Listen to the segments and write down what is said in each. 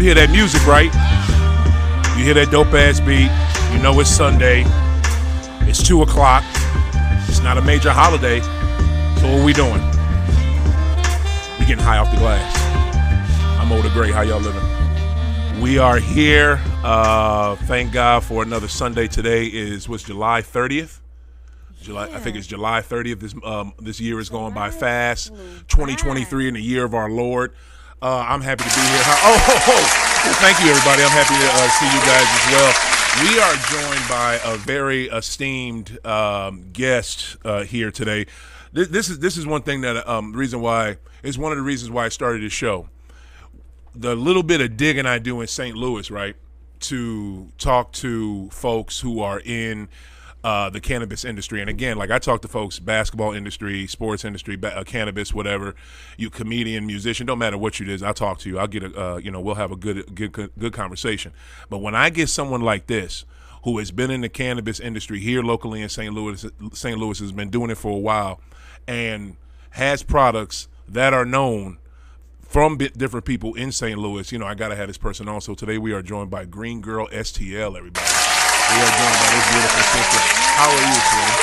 hear that music, right? You hear that dope ass beat. You know it's Sunday. It's 2 o'clock. It's not a major holiday. So what we doing? We getting high off the glass. I'm Older Gray. How y'all living? We are here. Thank God for another Sunday. Today is July 30th. I think it's July 30th. This year is going by fast. 2023 in the year of our Lord. I'm happy to be here. Well, thank you, everybody. I'm happy to see you guys as well. We are joined by a very esteemed guest here today. This is one thing that reason why it's one of the reasons why I started this show. The little bit of digging I do in St. Louis, right, to talk to folks who are in the cannabis industry. And again, like I talk to folks, basketball industry, sports industry, cannabis, whatever, you comedian, musician, don't matter what you do, I'll talk to you. I'll get we'll have a good conversation. But when I get someone like this who has been in the cannabis industry here locally in St. Louis has been doing it for a while and has products that are known from different people in St. Louis, I got to have this person on. So today we are joined by GreenGirl STL, everybody. We are joined by this beautiful sister. How are you, sweetie?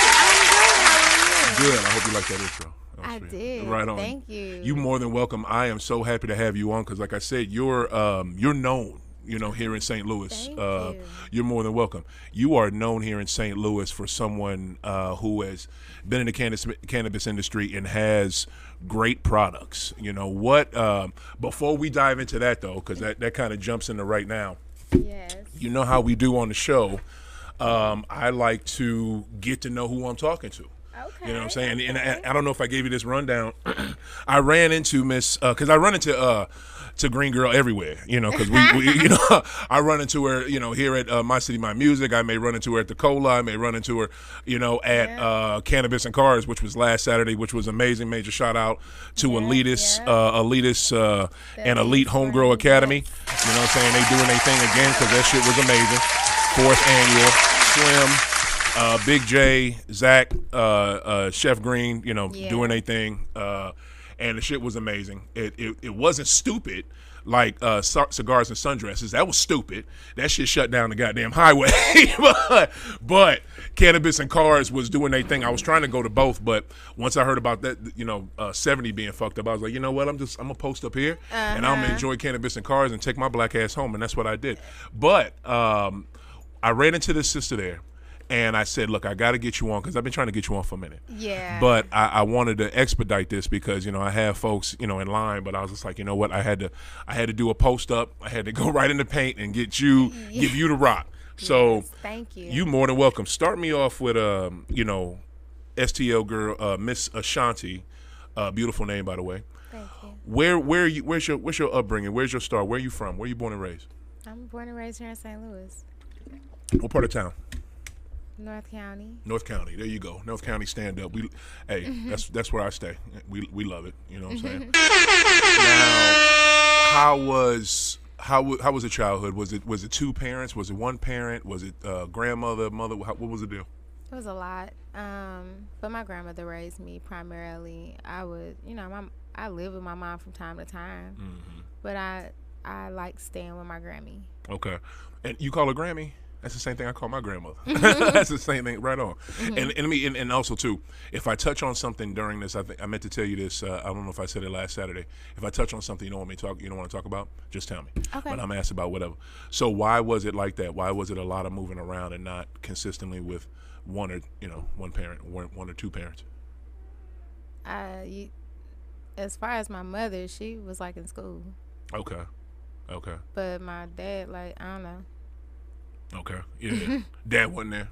Good. I hope you like that intro. I did. Right on. Thank you. You're more than welcome. I am so happy to have you on because, like I said, you're known, here in St. Louis. Thank you. You're more than welcome. You are known here in St. Louis for someone who has been in the cannabis industry and has great products. Before we dive into that, though, because that kind of jumps into right now. Yes. You know how we do on the show. I like to get to know who I'm talking to. Okay. You know what I'm saying? And I don't know if I gave you this rundown. I ran into because I run into to GreenGirl everywhere, because we I run into her, here at My City, My Music. I may run into her at the Cola. I may run into her, at Cannabis and Cars, which was last Saturday, which was amazing. Major shout out to Elitist and Elite Homegrow Academy. You know what I'm saying? They doing their thing again because that shit was amazing. 4th annual. Slim, Big J, Zach, Chef Green, doing their thing. And the shit was amazing. It wasn't stupid like cigars and sundresses. That was stupid. That shit shut down the goddamn highway. but Cannabis and Cars was doing their thing. I was trying to go to both, but once I heard about that, 70 being fucked up, I was like, you know what? I'm gonna post up here and I'm gonna enjoy Cannabis and Cars and take my black ass home, and that's what I did. But I ran into this sister there. And I said, look, I got to get you on because I've been trying to get you on for a minute. Yeah. But I wanted to expedite this because, I have folks, in line. But I was just like, you know what? I had to do a post up. I had to go right in the paint and give you the rock. So thank you. You more than welcome. Start me off with, STL girl, Miss Ashanti. Beautiful name, by the way. Thank you. Where's your upbringing? Where's your start? Where are you from? Where are you born and raised? I'm born and raised here in St. Louis. What part of town? North County. North County, there you go. North County stand up. That's where I stay. We love it. You know what I'm saying? Now, how was the childhood? Was it two parents? Was it one parent? Was it grandmother, mother? What was the deal? It was a lot. But my grandmother raised me primarily. I would, I live with my mom from time to time, but I like staying with my Grammy. Okay, and you call her Grammy? That's the same thing I call my grandmother. That's the same thing, right on. And also too, if I touch on something during this, I meant to tell you this. I don't know if I said it last Saturday. If I touch on something you don't want to talk about, just tell me. Okay. But I'm asked about whatever. So why was it like that? Why was it a lot of moving around and not consistently with one parent, one or two parents? As far as my mother, she was like in school. Okay. But my dad, I don't know. Okay. Yeah. Dad wasn't there?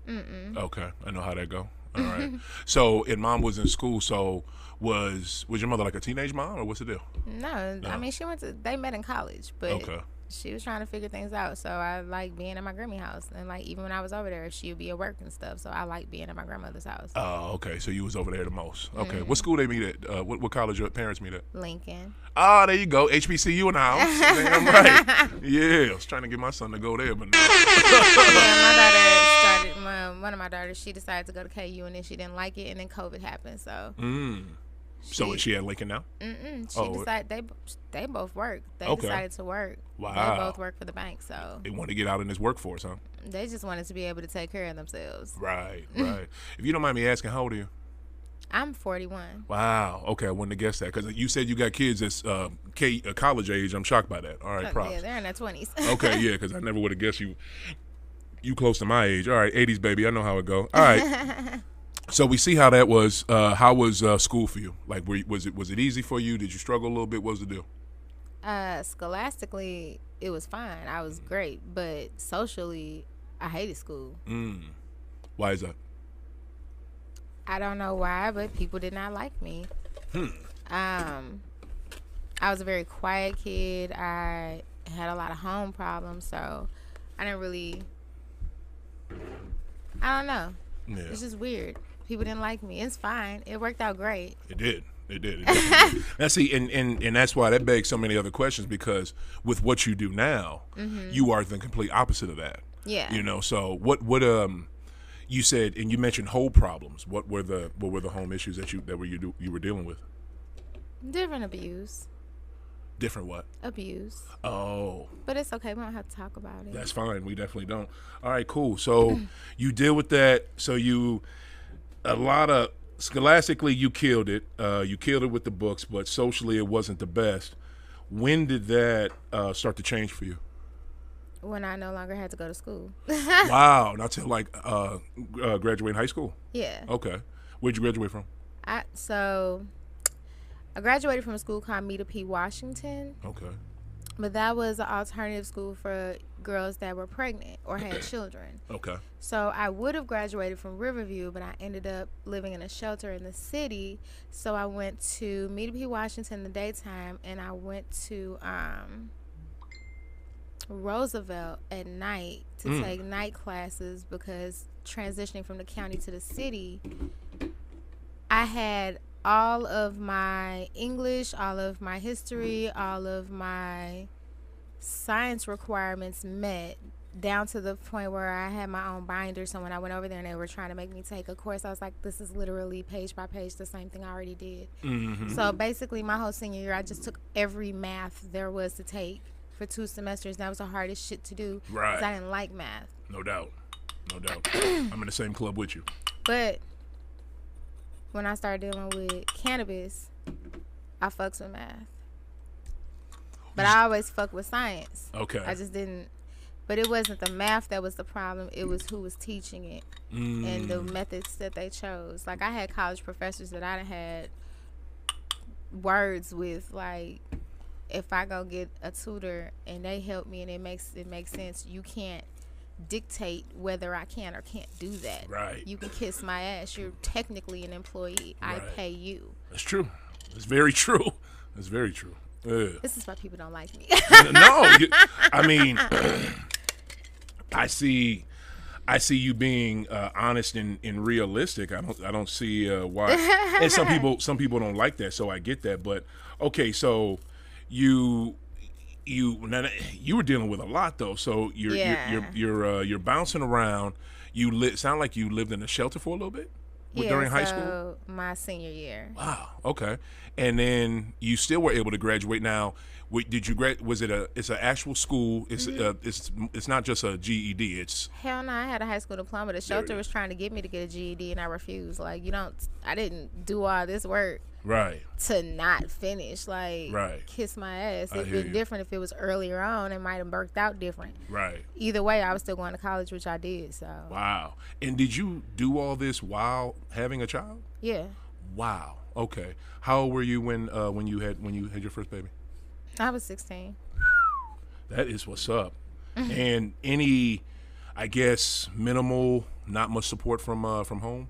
Mm-mm. Okay. I know how that go. All right. So, and mom was in school, so was your mother like a teenage mom, or what's the deal? No. I mean, they met in college, but okay. She was trying to figure things out, so I like being at my Grammy house, and even when I was over there, she would be at work and stuff, so I like being at my grandmother's house. Oh, okay. So you was over there the most. Okay. What school they meet at? What college your parents meet at? Lincoln. Ah, there you go. HBCU in the house. Damn right. Yeah, I was trying to get my son to go there, but no. One of my daughters, she decided to go to KU, and then she didn't like it, and then COVID happened, so So is she at Lincoln now? She decided they both work. They decided to work. Wow. They both work for the bank, so they want to get out in this workforce, huh? They just wanted to be able to take care of themselves. Right. If you don't mind me asking, how old are you? I'm 41. Wow. Okay, I wouldn't have guessed that because you said you got kids that's college age. I'm shocked by that. All right, props. Yeah, they're in their 20s. Okay, yeah, because I never would have guessed you close to my age. All right, 80s baby. I know how it go. All right. So we see how that was. How was school for you? Like, was it easy for you? Did you struggle a little bit? What was the deal? Scholastically, it was fine. I was great, but socially, I hated school. Why is that? I don't know why, but people did not like me. I was a very quiet kid. I had a lot of home problems, so I didn't really. I don't know. Yeah. It's just weird. People didn't like me. It's fine. It worked out great. It did. Now see, and that's why that begs so many other questions, because with what you do now, you are the complete opposite of that. Yeah. You know, so what you said, and you mentioned whole problems. What were the home issues that you were dealing with? Different abuse. Different what? Abuse. Oh. But it's okay. We don't have to talk about it. That's fine. We definitely don't. All right, cool. So you deal with that. So scholastically you killed it. You killed it with the books, but socially it wasn't the best. When did that start to change for you? When I no longer had to go to school. Wow. Not till like graduating high school? Yeah. Okay. Where'd you graduate from? I graduated from a school called Meta P. Washington. Okay. But that was an alternative school for girls that were pregnant or had children. Okay. So I would have graduated from Riverview, but I ended up living in a shelter in the city. So I went to Meta P. Washington in the daytime, and I went to Roosevelt at night to take night classes, because transitioning from the county to the city, I had all of my English, all of my history, all of my science requirements met, down to the point where I had my own binder. So when I went over there and they were trying to make me take a course, I was like, this is literally page by page the same thing I already did. So basically my whole senior year, I just took every math there was to take for 2 semesters. That was the hardest shit to do, because I didn't like math. No doubt. I'm in the same club with you. But when I started dealing with cannabis, I fucks with math. But I always fuck with science. Okay. I just didn't. But it wasn't the math that was the problem. It was who was teaching it and the methods that they chose. Like, I had college professors that I had words with. Like, if I go get a tutor and they help me and it makes sense, you can't dictate whether I can or can't do that. Right. You can kiss my ass. You're technically an employee. Right. I pay you. That's true. It's very true. That's very true. This is why people don't like me. No, I mean, I see you being honest and realistic. I don't see why. And some people don't like that, so I get that. But okay, so you were dealing with a lot though. So you're bouncing around. Sound like you lived in a shelter for a little bit during high school. My senior year. Wow. Okay. And then you still were able to graduate. Now, did you graduate? Was it it's an actual school? It's not just a GED. It's hell no. I had a high school diploma. The shelter was trying to get me to get a GED, and I refused. Like, I didn't do all this work. Right. To not finish, like, kiss my ass. It'd been different if it was earlier on. It might have worked out different. Right. Either way, I was still going to college, which I did. So. Wow. And did you do all this while having a child? Yeah. Wow. Okay. How old were you when you had your first baby? I was 16. That is what's up. And any, I guess, minimal, not much support from home?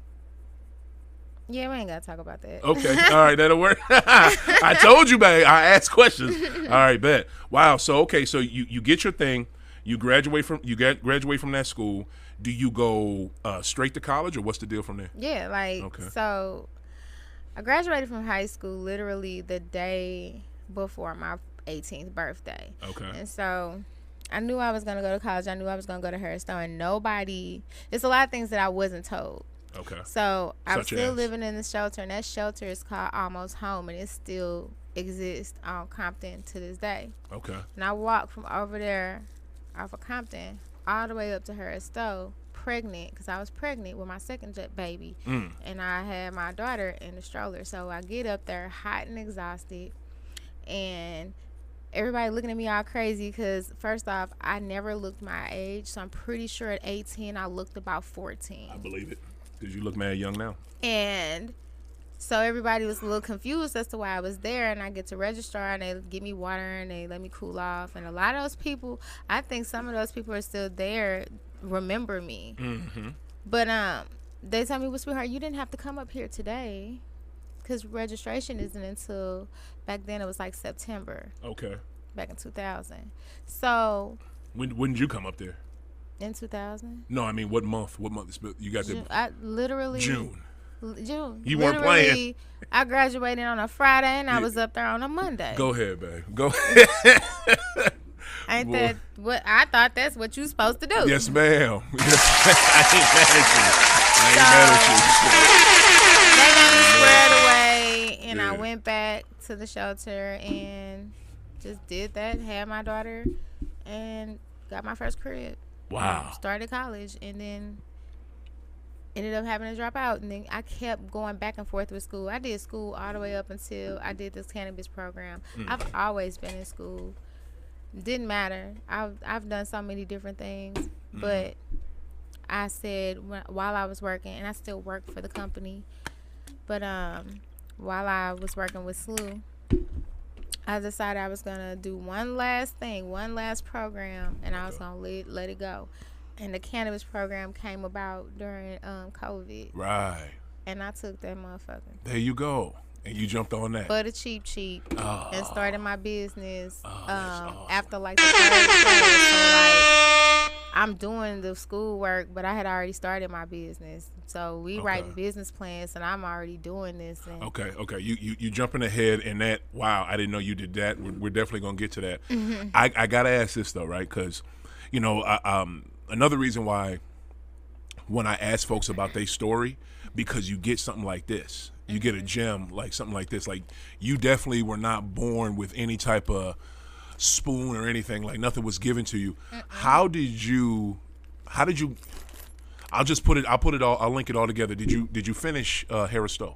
Yeah, we ain't gotta talk about that. Okay, all right, that'll work. I told you, babe. I asked questions. All right, bet. Wow. So okay, so you get your thing. You graduate from that school. Do you go straight to college, or what's the deal from there? Yeah, so I graduated from high school literally the day before my 18th birthday. Okay. And so I knew I was gonna go to college. I knew I was gonna go to Harris Stone. And it's a lot of things that I wasn't told. Okay. So I'm Such still as? living in the shelter, and that shelter is called Almost Home, and it still exists on Compton to this day. Okay. And I walked from over there off of Compton all the way up to her Stowe, pregnant, because I was pregnant with my second baby, and I had my daughter in the stroller. So I get up there hot and exhausted, and everybody looking at me all crazy because, first off, I never looked my age. So I'm pretty sure at 18, I looked about 14. I believe it. Because you look mad young now. And so everybody was a little confused as to why I was there. And I get to register, and they give me water, and they let me cool off. And a lot of those people, I think some of those people are still there, remember me. Mm-hmm. But they tell me, well, sweetheart, you didn't have to come up here today, because registration isn't until, back then it was like September. Okay. Back in 2000. So. When did you come up there? In 2000. No, I mean, what month? What month? You got there? I literally. June. You weren't playing. I graduated on a Friday, and I was up there on a Monday. Go ahead, babe. Go ahead. Ain't that what I thought? That's what you supposed to do. Yes, ma'am. I ain't mad at you. They got me squared away, and I went back to the shelter and just did that. Had my daughter, and got my first crib. Wow. Started college, and then ended up having to drop out. And then I kept going back and forth with school. I did school all the way up until I did this cannabis program. I've always been in school. Didn't matter. I've done so many different things, but I said while I was working, and I still work for the company, but while I was working with SLU, I decided I was gonna do one last thing, one last program, and I was gonna let it go. And the cannabis program came about during COVID. Right. And I took that motherfucker. There you go. And you jumped on that. But a cheap, and started my business awesome. after like the third class. So like I'm doing the schoolwork, but I had already started my business. So we writing business plans, and I'm already doing this. And Okay. You jumping ahead in that. Wow, I didn't know you did that. We're definitely gonna get to that. I gotta ask this though, right? Because another reason why when I ask folks about their story, because you get something like this. You get a gem like something like this. Like, you definitely were not born with any type of spoon or anything. Like, nothing was given to you. How did you I'll link it all together. Did you finish Harris Stowe?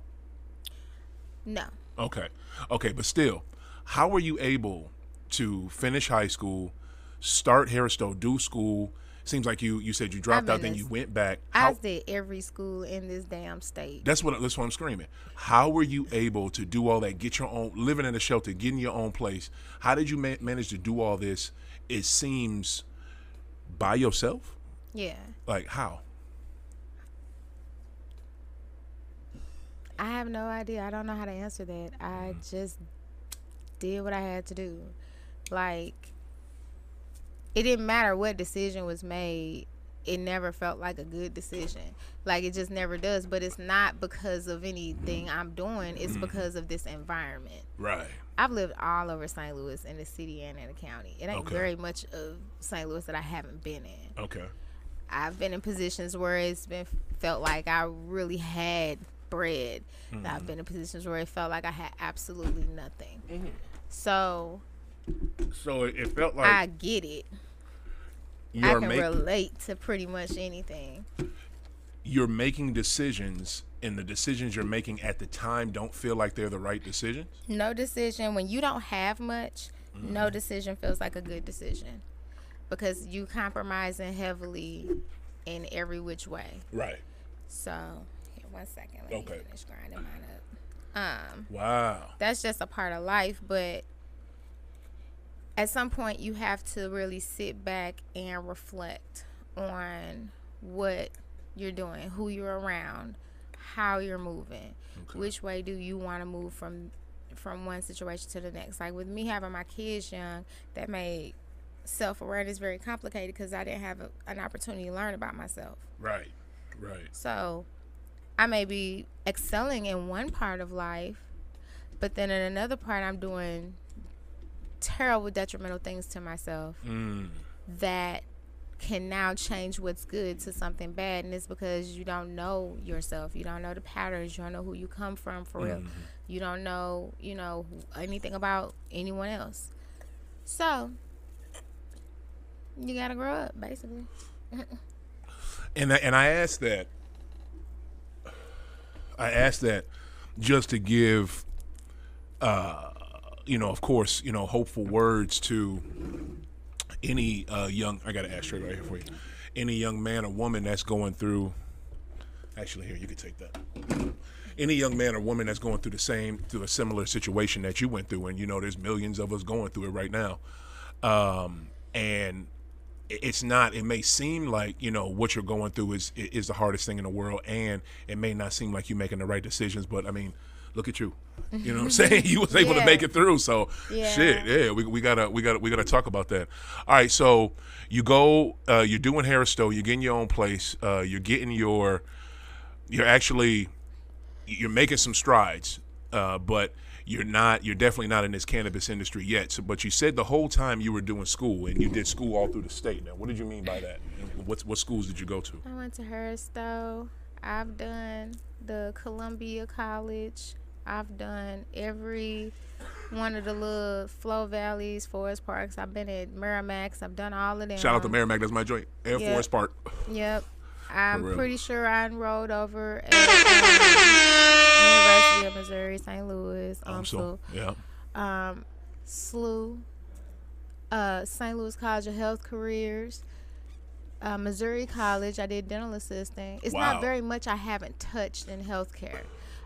No. Okay, but still, how were you able to finish high school, start Harris Stowe, do school? Seems like you said you dropped out, then you went back. I did every school in this damn state. That's what I'm screaming. How were you able to do all that, get your own, living in a shelter, getting your own place? How did you manage to do all this? It seems by yourself? Yeah. Like, how? I have no idea. I don't know how to answer that. I just did what I had to do. Like, it didn't matter what decision was made. It never felt like a good decision. Like, it just never does. But it's not because of anything I'm doing. It's because of this environment. Right. I've lived all over St. Louis, in the city and in the county. It ain't very much of St. Louis that I haven't been in. Okay. I've been in positions where it's felt like I really had bread. I've been in positions where it felt like I had absolutely nothing. So it felt like I get it. I can relate to pretty much anything. You're making decisions, and the decisions you're making at the time don't feel like they're the right decisions? No decision, when you don't have much, no decision feels like a good decision, because you compromising heavily in every which way. Right. So, here, 1 second. Let me finish grinding mine up. Wow. That's just a part of life, but at some point you have to really sit back and reflect on what you're doing, who you're around, how you're moving, which way do you want to move from one situation to the next. Like, with me having my kids young, that made self-awareness very complicated, because I didn't have an opportunity to learn about myself. Right. So I may be excelling in one part of life, but then in another part I'm doing terrible, detrimental things to myself that can now change what's good to something bad, and it's because you don't know yourself, you don't know the patterns, you don't know who you come from for real, you don't know, anything about anyone else. So you gotta grow up, basically. And I asked that. Just to give, of course, hopeful words to any young. I got an ashtray right here for you. Any young man or woman that's going through. Actually, here you can take that. Any young man or woman that's going through a similar situation that you went through, and there's millions of us going through it right now, and it's not. It may seem like what you're going through is the hardest thing in the world, and it may not seem like you're making the right decisions. But I mean, look at you. You know what I'm saying? You was able to make it through. So shit, yeah. We gotta talk about that. All right, so you go. You're doing Harris-Stowe. You're getting your own place. You're getting your. You're making some strides, but you're definitely not in this cannabis industry yet. So, but you said the whole time you were doing school, and you did school all through the state. Now, what did you mean by that? What schools did you go to? I went to Harris-Stowe. I've done the Columbia College. I've done every one of the little Flow Valleys, Forest Parks. I've been at Merrimack's. I've done all of them. Shout out to Merrimack. That's my joint. Forest Park. Yep. I'm pretty sure I enrolled over at University of Missouri, St. Louis. SLU, St. Louis College of Health Careers, Missouri College. I did dental assisting. It's not very much I haven't touched in healthcare.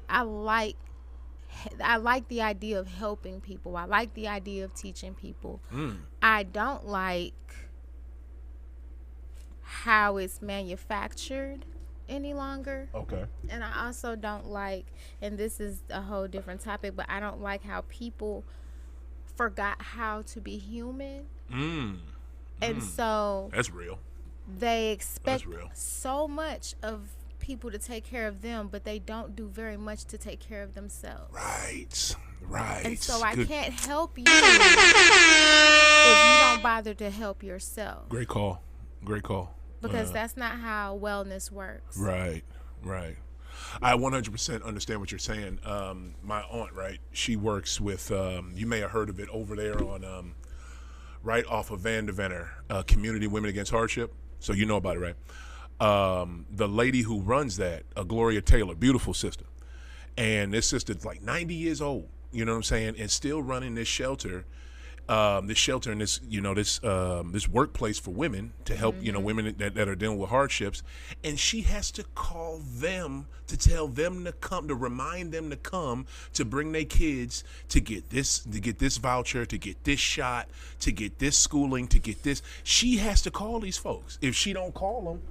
I like the idea of helping people. I like the idea of teaching people. I don't like how it's manufactured any longer. Okay. And I also don't like, and this is a whole different topic, but I don't like how people forgot how to be human. And so that's real. They expect so much of people to take care of them, but they don't do very much to take care of themselves. Right. And so I can't help you if you don't bother to help yourself. Great call. Because that's not how wellness works. Right. I 100% understand what you're saying. My aunt, right, she works with, you may have heard of it over there on, right off of Van Deventer, Community Women Against Hardship. So you know about it, right? The lady who runs that, Gloria Taylor, beautiful sister. And this sister's like 90 years old, you know what I'm saying, and still running this shelter. And this this workplace for women to help women that are dealing with hardships, and she has to call them to tell them to come, to remind them to come, to bring their kids to get this voucher, to get this shot, to get this schooling, to get this. She has to call these folks. If she don't call them,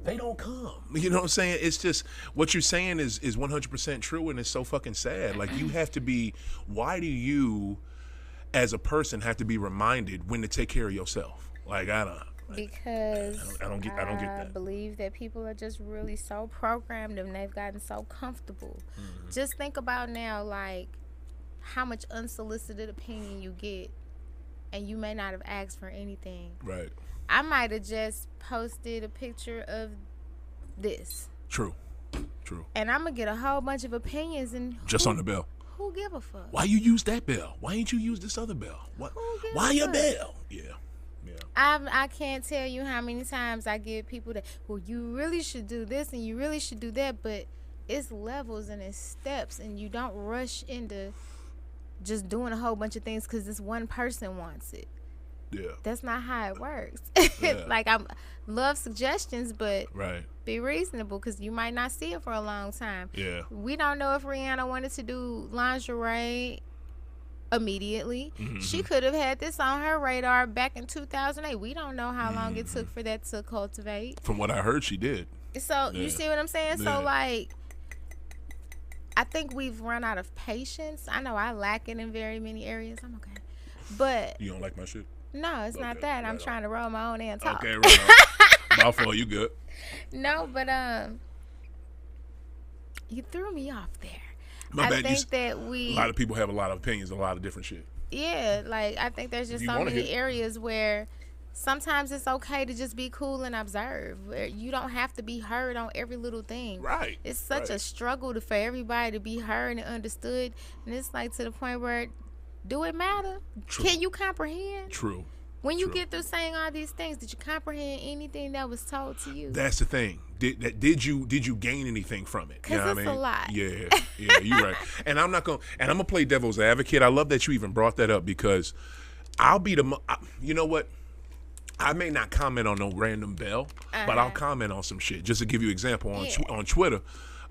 they don't come. You know what I'm saying? It's just what you're saying is 100% true, and it's so fucking sad. Like, you have to be. Why do you, as a person, have to be reminded when to take care of yourself? Like, I don't get that. I believe that people are just really so programmed and they've gotten so comfortable. Just think about now, like, how much unsolicited opinion you get, and you may not have asked for anything. Right. I might have just posted a picture of this. True. And I'm gonna get a whole bunch of opinions and just on the bell. Who give a fuck? Why you use that bell? Why ain't you use this other bell? Why your bell? Yeah. I can't tell you how many times I get people that, well, you really should do this and you really should do that, but it's levels and it's steps, and you don't rush into just doing a whole bunch of things because this one person wants it. Yeah. That's not how it works. Yeah. Like, I love suggestions, but be reasonable, because you might not see it for a long time. Yeah. We don't know if Rihanna wanted to do lingerie immediately. She could have had this on her radar back in 2008. We don't know how long it took for that to cultivate. From what I heard, she did. So you see what I'm saying? Yeah. So, like, I think we've run out of patience. I know I lack it in very many areas. I'm okay. But you don't like my shit? No, it's not that. I'm trying to roll my own and talk. Okay, right on. My fault. You good? No, but you threw me off there. My bad. I think that a lot of people have a lot of opinions, a lot of different shit. Yeah, like, I think there's just so many areas where sometimes it's okay to just be cool and observe. You don't have to be heard on every little thing. Right. It's such a struggle for everybody to be heard and understood. And it's like to the point where, do it matter? True. Can you comprehend? True. When you get through saying all these things, did you comprehend anything that was told to you? That's the thing. Did you gain anything from it? Because it's a lot. Yeah, you're right. And I'm gonna play devil's advocate. I love that you even brought that up because I'll be you know what? I may not comment on no random bell, but I'll comment on some shit. Just to give you an example, on Twitter,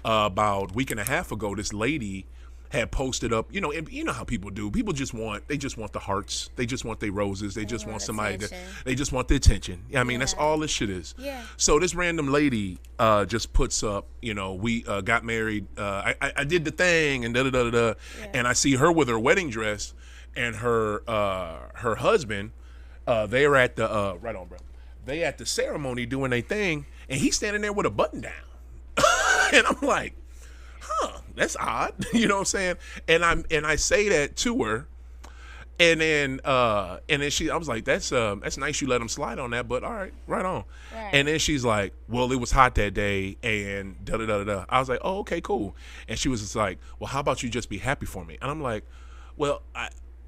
about a week and a half ago, this lady had posted up, and you know how people do. People just want the hearts. They just want their roses. They just want somebody they just want the attention. I mean, that's all this shit is. Yeah. So this random lady just puts up, we got married. I did the thing and da-da-da-da-da. Yeah. And I see her with her wedding dress and her husband. They're at the right on, bro. They at the ceremony doing their thing, and he's standing there with a button down. And I'm like, that's odd. You know what I'm saying? And I say that to her, and then I was like, that's nice you let him slide on that, but all right, right on. Right. And then she's like, well, it was hot that day, and da da da da. I was like, oh, okay, cool. And she was just like, well, how about you just be happy for me? And I'm like, well,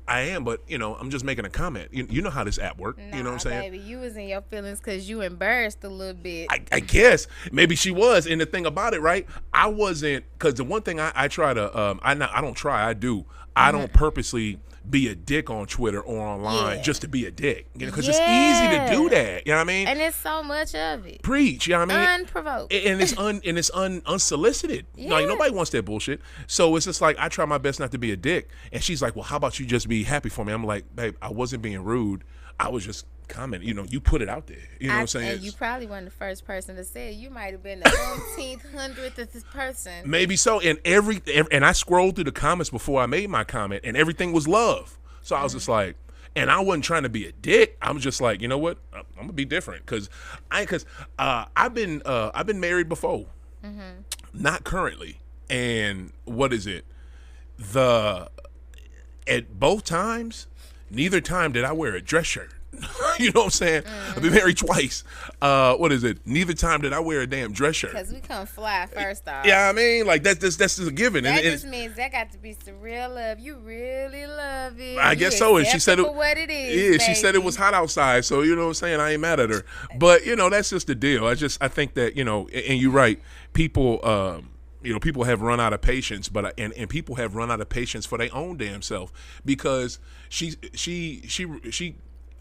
I am, but I'm just making a comment. You know how this app works. You know what I'm saying? Baby, you was in your feelings because you embarrassed a little bit. I guess maybe she was. And the thing about it, right? I wasn't, because the one thing I try to I don't try. I do. I don't purposely be a dick on Twitter or online just to be a dick. Because it's easy to do that. You know what I mean? And it's so much of it. Preach. You know what I mean? Unprovoked. And it's unsolicited. Yeah. Like, nobody wants that bullshit. So it's just like, I try my best not to be a dick. And she's like, well, how about you just be happy for me? I'm like, babe, I wasn't being rude. I was just commenting. You put it out there. You know what I'm saying? And you probably weren't the first person to say it. You might have been the 15th, 100th person. Maybe so. And and I scrolled through the comments before I made my comment, and everything was love. So I was just like, and I wasn't trying to be a dick. I'm just like, you know what? I'm gonna be different because I've been married before, not currently. And what is it? At both times, neither time did I wear a dress shirt. You know what I'm saying? I've been married twice. What is it? Neither time did I wear a damn dress shirt. Because we come fly first off. Yeah, I mean, like that's just a given. That just means that got to be some real love. You really love it. I guess so. And she said it for what it is. Yeah, baby. She said it was hot outside. So you know what I'm saying? I ain't mad at her. But that's just the deal. I think that and you're right. People. People have run out of patience, but and people have run out of patience for their own damn self because she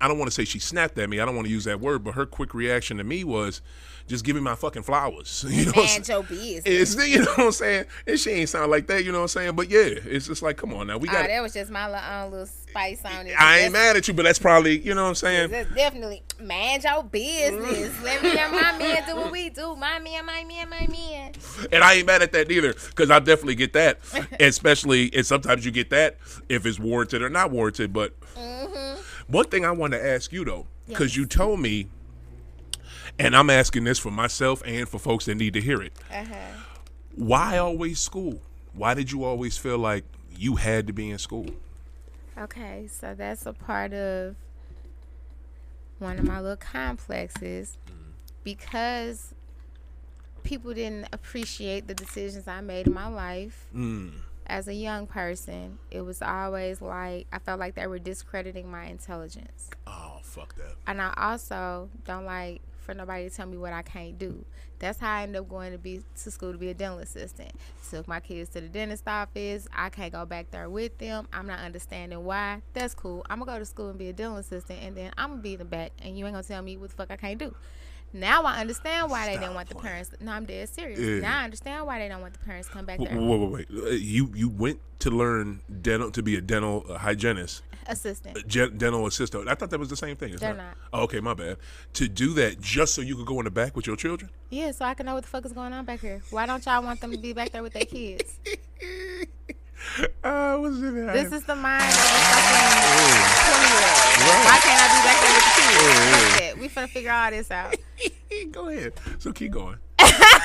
I don't want to say she snapped at me. I don't want to use that word, but her quick reaction to me was just give me my fucking flowers. You know what your business. You know what I'm saying? And she ain't sound like that, you know what I'm saying? But yeah, it's just like, come on now. That was just my own little spice on it. I ain't mad at you, but that's probably, you know what I'm saying? That's definitely, mind your business. Let me and my man do what we do. My man. And I ain't mad at that neither, because I definitely get that. Especially, and sometimes you get that if it's warranted or not warranted. But one thing I want to ask you, though, because you told me, and I'm asking this for myself and for folks that need to hear it. Why always school? Why did you always feel like you had to be in school? Okay, so that's a part of one of my little complexes because people didn't appreciate the decisions I made in my life. As a young person, it was always like I felt like they were discrediting my intelligence. Oh, fuck that. And I also don't like for nobody to tell me what I can't do. That's how I ended up going to school to be a dental assistant. Took my kids to the dentist office. I can't go back there with them. I'm not understanding why. That's cool. I'm gonna go to school and be a dental assistant, and then I'm gonna be in the back, and you ain't gonna tell me what the fuck I can't do. Now I understand why they didn't want the parents. No, I'm dead serious. Yeah. Now I understand why they don't want the parents to come back there. Wait. You went to learn dental to be a dental hygienist. Assistant. Dental assistant. I thought that was the same thing. They're not. Oh, okay, my bad. To do that just so you could go in the back with your children? Yeah, so I can know what the fuck is going on back here. Why don't y'all want them to be back there with their kids? This is the mind of a fucking 20-year-old. Right. Why can't I be back there with the kids? Fuck that. We finna figure all this out. Go ahead. So keep going.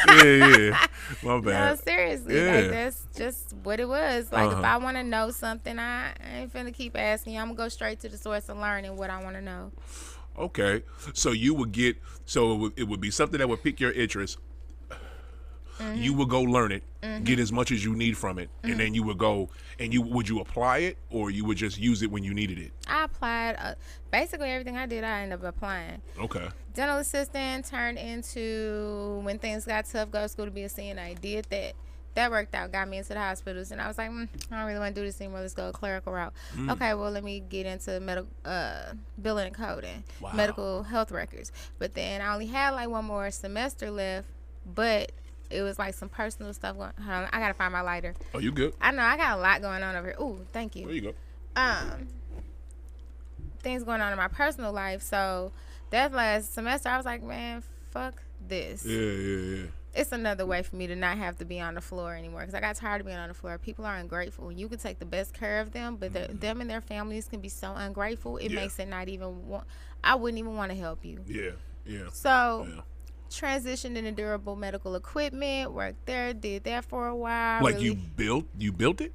Yeah. My bad. No, seriously. Yeah. Like, that's just what it was. Like, if I want to know something, I ain't finna keep asking you. I'm gonna go straight to the source of learning what I want to know. Okay. So you would get, it would be something that would pique your interest. Mm-hmm. You would go learn it, get as much as you need from it, and then you would go, and would you apply it, or you would just use it when you needed it? I applied, basically everything I did, I ended up applying. Okay. Dental assistant turned into, when things got tough, go to school to be a CNA. Did that. That worked out, got me into the hospitals, and I was like, I don't really want to do this anymore. Let's go a clerical route. Okay, well, let me get into billing and coding, medical health records. But then I only had like one more semester left, but it was like some personal stuff going on. I got to find my lighter. Oh, you good? I know, I got a lot going on over here. Ooh, thank you. There you go. Things going on in my personal life. So that last semester, I was like, man, fuck this. Yeah. It's another way for me to not have to be on the floor anymore, because I got tired of being on the floor. People are ungrateful. You can take the best care of them, but them and their families can be so ungrateful. It makes it not even I wouldn't even want to help you. Yeah. So transitioned into durable medical equipment, worked there, did that for a while. Like you built it?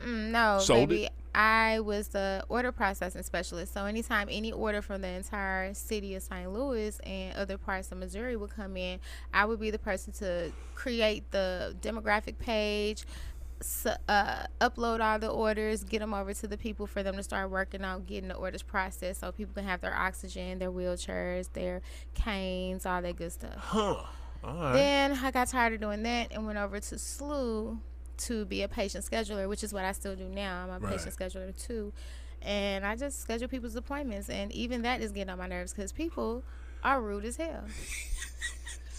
No, sold baby. it? I was the order processing specialist. So anytime any order from the entire city of St. Louis and other parts of Missouri would come in, I would be the person to create the demographic page, upload all the orders, get them over to the people for them to start working on getting the orders processed so people can have their oxygen, their wheelchairs, their canes, all that good stuff. All right. Then I got tired of doing that and went over to SLU to be a patient scheduler, which is what I still do now. I'm a patient scheduler too, and I just schedule people's appointments, and even that is getting on my nerves because people are rude as hell.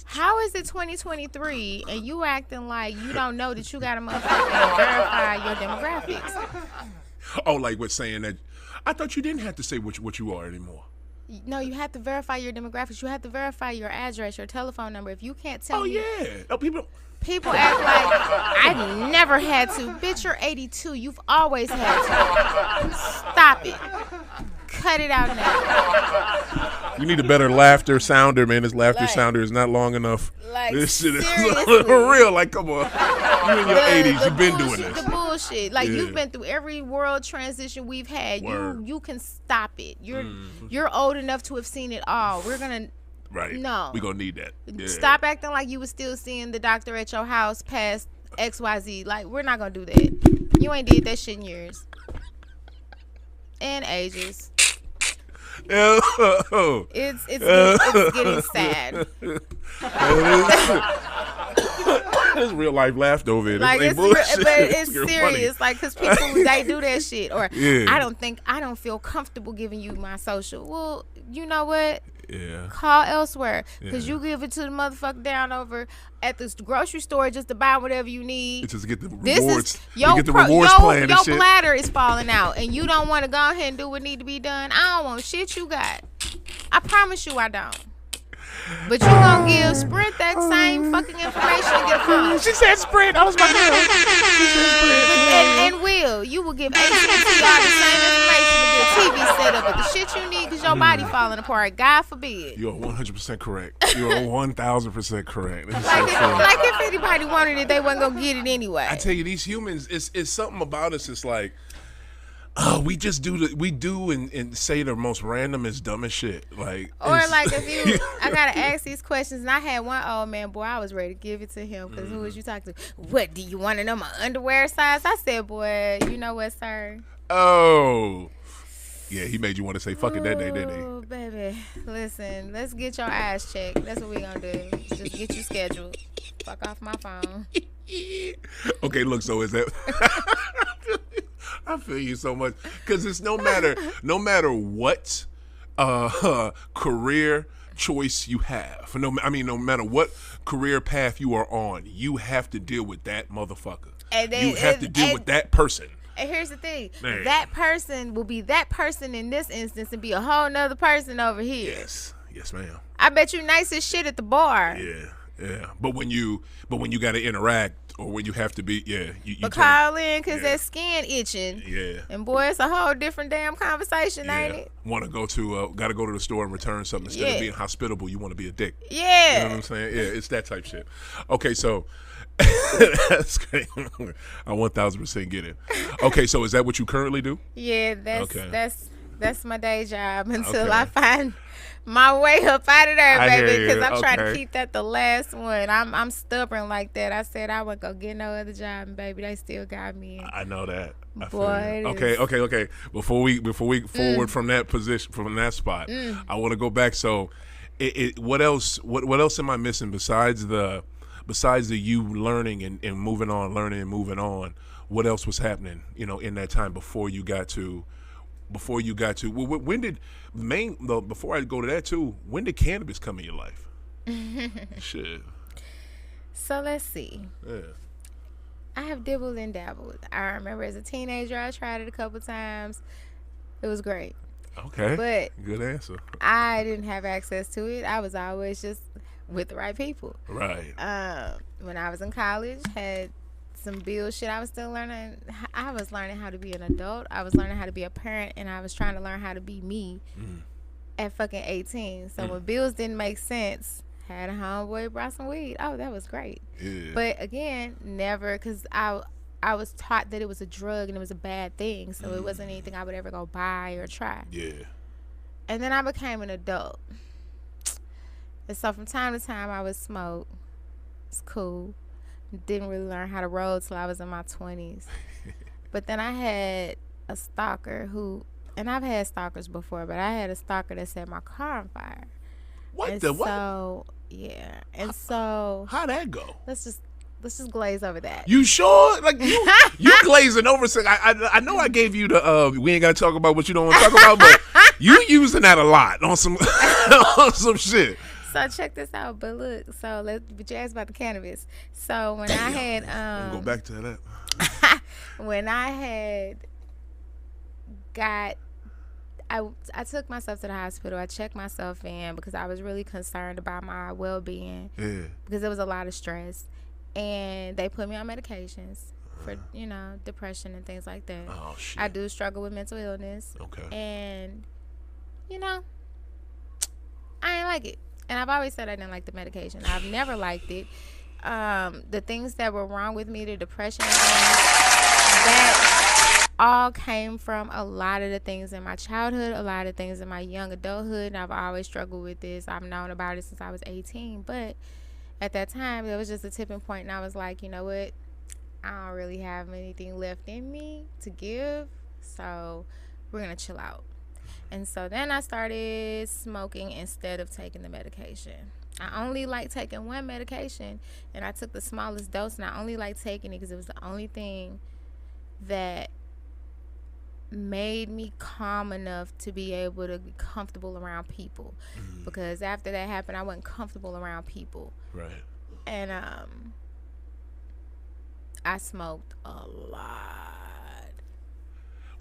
How is it 2023 and you acting like you don't know that you gotta motherfucking verify your demographics? Oh, like with saying that, I thought you didn't have to say what you are anymore. No, you have to verify your demographics. You have to verify your address, your telephone number. If you can't tell me. Oh, yeah. Oh, People act like I never had to. Bitch, you're 82. You've always had to. Stop it. Cut it out now. You need a better laughter sounder, man. This laughter sounder is not long enough. Like, this shit is seriously. for real. Like, come on. You in your 80s. You've been doing this. The bullshit. Like, you've been through every world transition we've had. Word. You can stop it. You're old enough to have seen it all. We're going to. Right. No. We're going to need that. Yeah. Stop acting like you was still seeing the doctor at your house past XYZ. Like, we're not going to do that. You ain't did that shit in years. And ages. It's getting sad. There's real life laughter over it. Like, but it's serious. Funny. Like, because people, they do that shit. Or, I don't feel comfortable giving you my social. Well, you know what? Yeah. Call elsewhere, because you give it to the motherfucker down over at the grocery store just to buy whatever you need. Just get the rewards. Your plan and shit. bladder is falling out, and you don't want to go ahead and do what need to be done. I don't want shit you got. I promise you I don't. But you gonna give Sprint that same fucking information and get a phone. She said Sprint. I was about to say. She said Sprint. And you will give AT&T all the same information to get a TV set up, but the shit you need because your body falling apart. God forbid. You are 100% correct. You are 1,000% correct. Like if anybody wanted it, they wasn't gonna get it anyway. I tell you, these humans, it's something about us. It's like, we just do and say the most randomest, dumbest shit. Like, or like if I gotta ask these questions, and I had one old man, boy, I was ready to give it to him because who was you talking to? What do you want to know my underwear size? I said, boy, you know what, sir? Oh, yeah, he made you want to say fuck it that day, didn't he? Oh, baby, listen, let's get your eyes checked. That's what we gonna do. Just get you scheduled. Fuck off my phone. Okay, look, so is that? I feel you so much, because it's no matter what career choice you have, no matter what career path you are on, you have to deal with that motherfucker. And then, you have to deal with that person. And here's the thing, that person will be that person in this instance and be a whole nother person over here. Yes, ma'am. I bet you nice as shit at the bar. Yeah. But when you got to interact, or when you have to be, you call in because that skin itching. Yeah. And boy, it's a whole different damn conversation, ain't it? Want to go to, got to go to the store and return something. Instead of being hospitable, you want to be a dick. Yeah. You know what I'm saying? Yeah, it's that type shit. Okay, so that's great. I 1,000% get it. Okay, so is that what you currently do? Yeah, that's That's my day job until Okay. I find my way up out of there, I hear baby. you. Because I'm trying to Okay. keep that the last one. I'm stubborn like that. I said I wouldn't go get no other job, and baby, they still got me. I know that. I feel Boy, you. it Okay, is- okay. Before we forward from that position, from that spot, I want to go back. So, what else? What else am I missing besides the you learning and moving on, learning and moving on? What else was happening? In that time before you got to. When did before I go to that too? When did cannabis come in your life? Shit. So let's see. Yeah. I have dibbled and dabbled. I remember as a teenager, I tried it a couple times. It was great. Okay. But good answer. I didn't have access to it. I was always just with the right people. Right. When I was in college, had some bullshit. I was still learning. I was learning how to be an adult. I was learning how to be a parent, and I was trying to learn how to be me at fucking 18. So when bills didn't make sense, had a homeboy brought some weed. Oh, that was great. Yeah. But again, never, because I was taught that it was a drug and it was a bad thing. So it wasn't anything I would ever go buy or try. Yeah. And then I became an adult. And so from time to time, I would smoke. It's cool. Didn't really learn how to roll till I was in my 20s. But then I had a stalker who, and I've had stalkers before, but I had a stalker that set my car on fire. What And the what? So, yeah. And so How'd that go? let's just glaze over that. You sure? Like you glazing over. I know I gave you the we ain't gotta talk about what you don't want to talk about, but you using that a lot on some on some shit. So check this out. But look, but you asked about the cannabis. So when I had I'm gonna go back to that. when I had got I took myself to the hospital. I checked myself in because I was really concerned about my well-being. Yeah. Because there was a lot of stress. And they put me on medications for, depression and things like that. Oh shit. I do struggle with mental illness. Okay. And, I ain't like it. And I've always said I didn't like the medication. I've never liked it. The things that were wrong with me, the depression and things, that all came from a lot of the things in my childhood, a lot of things in my young adulthood. And I've always struggled with this. I've known about it since I was 18. But at that time, there was just a tipping point, and I was like, you know what? I don't really have anything left in me to give, so we're going to chill out. And so then I started smoking instead of taking the medication. I only like taking one medication, and I took the smallest dose, and I only like taking it because it was the only thing that made me calm enough to be able to be comfortable around people. Because after that happened, I wasn't comfortable around people. Right. And I smoked a lot.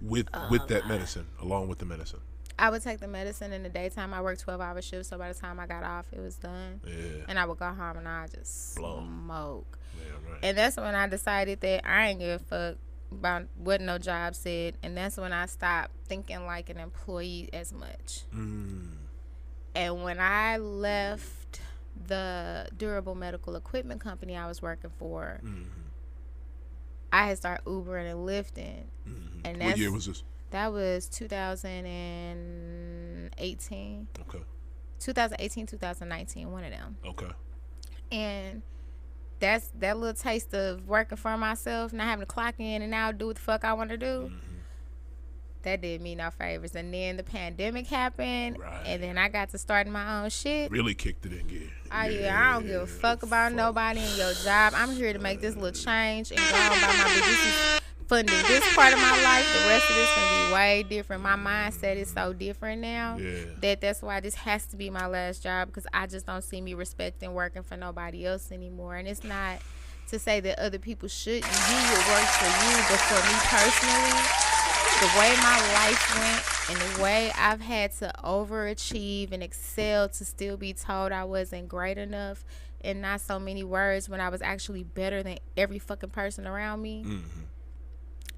With that medicine, along with the medicine. I would take the medicine in the daytime. I worked 12-hour shifts, so by the time I got off, it was done. Yeah. And I would go home and I just Blow. smoke. Yeah, right. And that's when I decided that I ain't give a fuck about what no job said. And that's when I stopped thinking like an employee as much. And when I left the durable medical equipment company I was working for, I had started Ubering and Lyfting. And What year was this? That was 2018. Okay. 2018, 2019, one of them. Okay. And that's that little taste of working for myself, not having to clock in and out, do what the fuck I want to do. That did me no favors. And then the pandemic happened, Right. and then I got to starting my own shit. Really kicked it in gear. Oh yeah, I don't give a fuck about nobody in your job. I'm here to make this little change and go on about my business. This is funding this part of my life. The rest of this gonna be way different. My mindset is so different now that's why this has to be my last job, because I just don't see me respecting working for nobody else anymore. And it's not to say that other people shouldn't do what works for you, but for me personally, the way my life went and the way I've had to overachieve and excel to still be told I wasn't great enough and not so many words when I was actually better than every fucking person around me,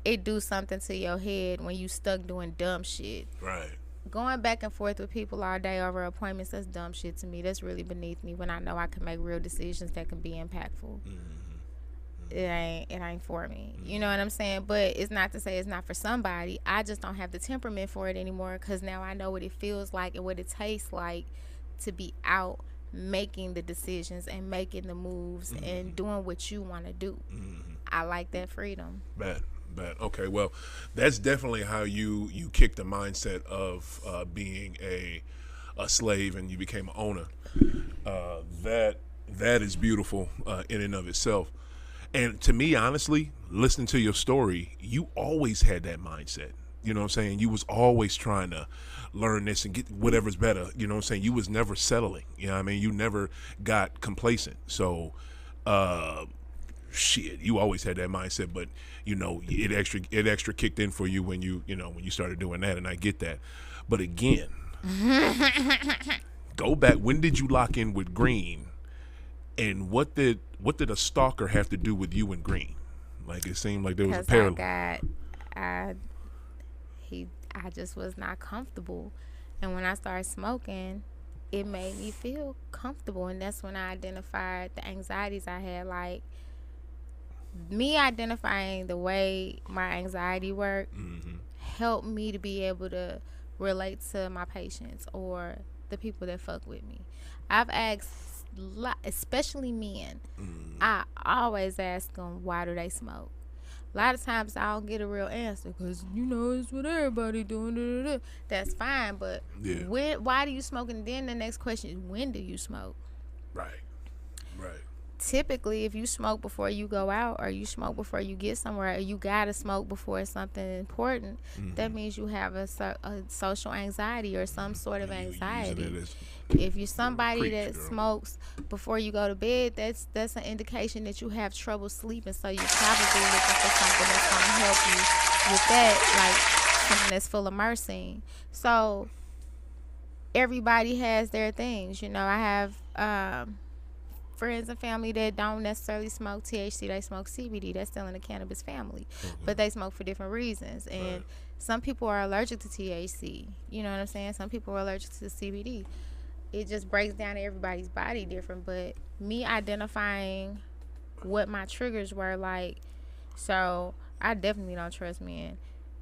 it do something to your head when you stuck doing dumb shit. Right. Going back and forth with people all day over appointments, that's dumb shit to me. That's really beneath me when I know I can make real decisions that can be impactful. it ain't for me. You know what I'm saying? But it's not to say it's not for somebody. I just don't have the temperament for it anymore, because now I know what it feels like and what it tastes like to be out making the decisions and making the moves and doing what you want to do. I like that freedom. Bad. Okay, well, that's definitely how you kicked the mindset of being a slave and you became an owner. That is beautiful in and of itself. And to me, honestly, listening to your story, you always had that mindset. You know what I'm saying? You was always trying to learn this and get whatever's better. You know what I'm saying? You was never settling. You know what I mean? You never got complacent. So, shit, you always had that mindset. But, you know, it extra kicked in for you when you started doing that. And I get that. But again, go back. When did you lock in with Green? And what did a stalker have to do with you and Green? Like, it seemed like there was a parallel. I just was not comfortable, and when I started smoking, it made me feel comfortable, and that's when I identified the anxieties I had. Like, me identifying the way my anxiety worked helped me to be able to relate to my patients or the people that fuck with me. I've asked, especially men, I always ask them, why do they smoke? A lot of times I don't get a real answer because, you know, it's what everybody doing. That's fine, but why do you smoke? And then the next question is, when do you smoke? Right. Typically, if you smoke before you go out or you smoke before you get somewhere or you gotta smoke before something important, that means you have a social anxiety or some sort of anxiety. If you're somebody that smokes before you go to bed, that's an indication that you have trouble sleeping. So you're probably looking for something that's going to help you with that, like something that's full of myrcene. So everybody has their things. You know, I have friends and family that don't necessarily smoke THC. They smoke CBD. That's still in the cannabis family. But they smoke for different reasons. And some people are allergic to THC. You know what I'm saying? Some people are allergic to CBD. It just breaks down everybody's body different. But me identifying what my triggers were like, so I definitely don't trust men.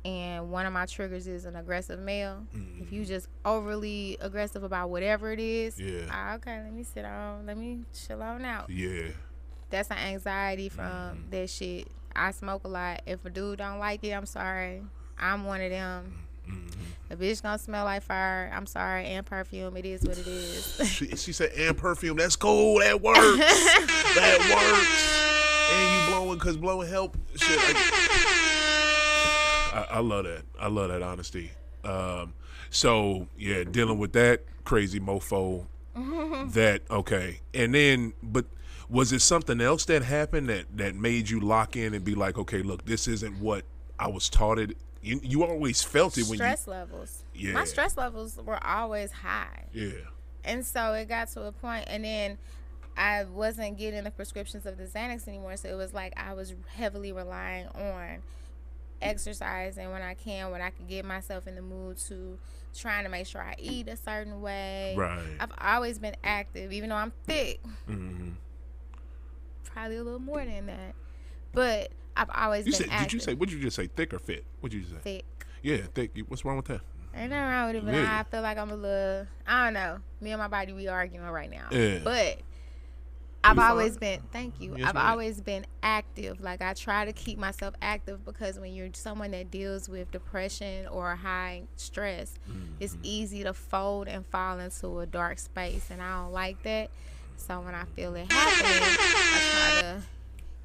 And one of my triggers is an aggressive male. If you just overly aggressive about whatever it is, okay, let me sit on, let me chill on out. That's an anxiety from that shit. I smoke a lot. If a dude don't like it, I'm sorry. I'm one of them. A bitch gonna smell like fire. I'm sorry, and perfume. It is what it is. She said, and perfume. That's cool. That works. That works. And you blowing because blowing help. Shit. I love that. I love that honesty. So yeah, dealing with that crazy mofo. That okay, and then but was it something else that happened that made you lock in and be like, okay, look, this isn't what I was taught it. You always felt it when stress levels. Yeah, my stress levels were always high. Yeah, and so it got to a point, and then I wasn't getting the prescriptions of the Xanax anymore. So it was like I was heavily relying on exercising when I can get myself in the mood to trying to make sure I eat a certain way. Right. I've always been active, even though I'm thick. Probably a little more than that, but I've always been active. What'd you just say? Thick or fit? What'd you say? Thick. Yeah, thick. What's wrong with that? Ain't nothing wrong with it, but I feel like I'm a little, I don't know. Me and my body, we arguing right now. Yeah. But I've always been, thank you. Yes, I've always been active. Like, I try to keep myself active because when you're someone that deals with depression or high stress, it's easy to fold and fall into a dark space. And I don't like that. So when I feel it happening, I try to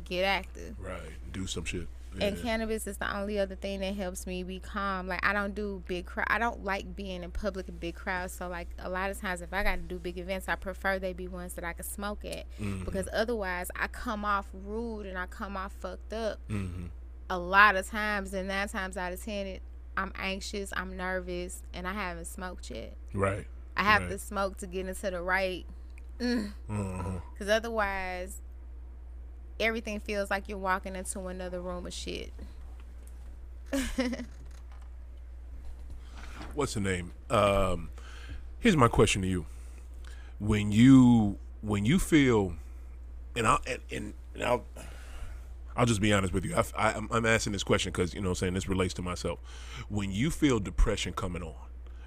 get active. Right. Do some shit. Yeah. And cannabis is the only other thing that helps me be calm. Like, I don't do big crowd. I don't like being in public in big crowds. So, like, a lot of times if I got to do big events, I prefer they be ones that I can smoke at. Because otherwise, I come off rude and I come off fucked up. A lot of times, and 9 times out of 10, I'm anxious, I'm nervous, and I haven't smoked yet. Right. I have to smoke to get into the right. Because otherwise, everything feels like you're walking into another room of shit. What's the name? Here's my question to you. When you feel, and I'll I'll just be honest with you. I'm asking this question because, you know what I'm saying, this relates to myself. When you feel depression coming on,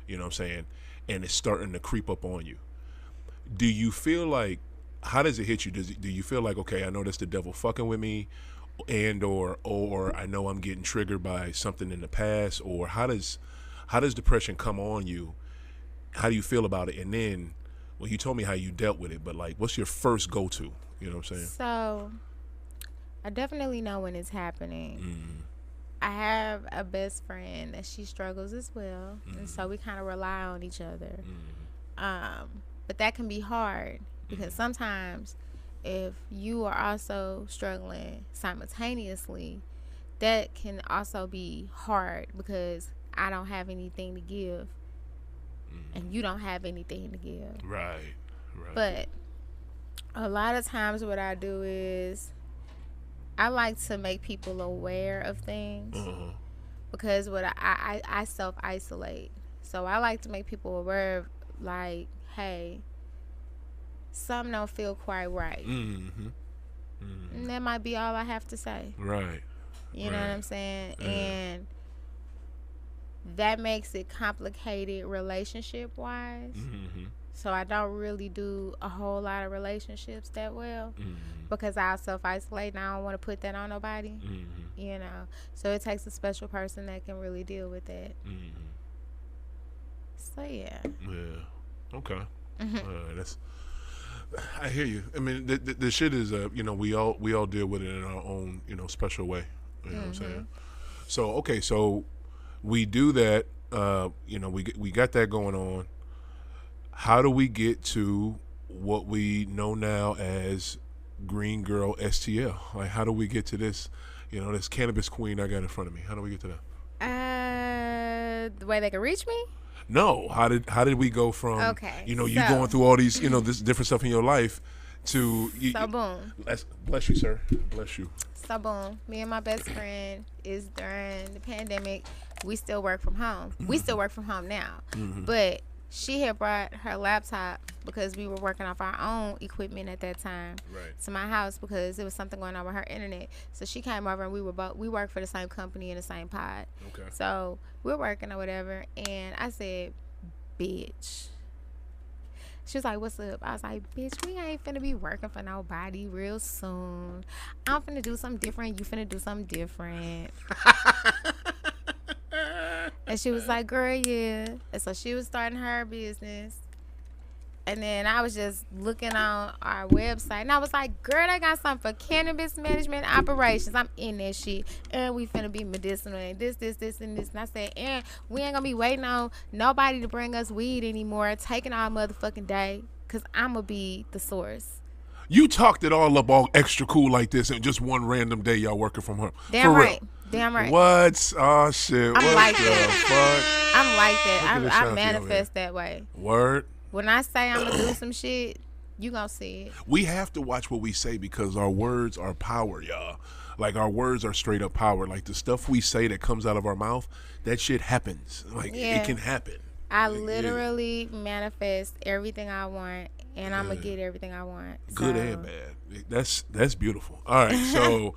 you know what I'm saying, and it's starting to creep up on you, do you feel like, how does it hit you? Do you feel like, okay, I know that's the devil fucking with me, and or I know I'm getting triggered by something in the past, or how does depression come on you? How do you feel about it? And then, well, you told me how you dealt with it, but like, what's your first go-to? You know what I'm saying? So, I definitely know when it's happening. I have a best friend that she struggles as well, and so we kind of rely on each other. But that can be hard because sometimes if you are also struggling simultaneously, that can also be hard because I don't have anything to give and you don't have anything to give. Right. But a lot of times what I do is I like to make people aware of things because what I self-isolate. So I like to make people aware of, like, hey, something don't feel quite right. And that might be all I have to say. Right. You know what I'm saying? Yeah. And that makes it complicated relationship-wise. So I don't really do a whole lot of relationships that well because I self-isolate and I don't want to put that on nobody. You know? So it takes a special person that can really deal with that. So, yeah. Yeah. Okay. That's... I hear you. I mean, the shit is, you know, we all deal with it in our own, you know, special way. You know what I'm saying? So, okay, so we do that. You know, we got that going on. How do we get to what we know now as GreenGirl STL? Like, how do we get to this, you know, this cannabis queen I got in front of me? How do we get to that? The way they can reach me? No. How did we go from, okay, you know, you going through all these, you know, this different stuff in your life to... So, boom. Bless you, sir. Bless you. So, boom. Me and my best friend is during the pandemic. We still work from home. We still work from home now. But she had brought her laptop because we were working off our own equipment at that time to my house because there was something going on with her internet. So she came over and we work for the same company in the same pod. Okay. So we're working or whatever, and I said, bitch. She was like, what's up? I was like, bitch, we ain't finna be working for nobody real soon. I'm finna do something different. You finna do something different. And she was like, girl, yeah. And so she was starting her business. And then I was just looking on our website. And I was like, girl, they got something for cannabis management operations. I'm in that shit. And we finna be medicinal and this, and this. And I said, and we ain't gonna be waiting on nobody to bring us weed anymore, taking our motherfucking day. Because I'm gonna be the source. You talked it all up all extra cool like this and just one random day y'all working from home. Damn for right. Real. Damn right. What? Oh, shit. I'm what like the that. fuck? I'm like that. I I manifest that way. Word? When I say I'm going to do some shit, you going to see it. We have to watch what we say because our words are power, y'all. Like, our words are straight up power. Like, the stuff we say that comes out of our mouth, that shit happens. Like, it can happen. I literally manifest everything I want, and I'm going to get everything I want. Good and bad. That's beautiful. All right, so...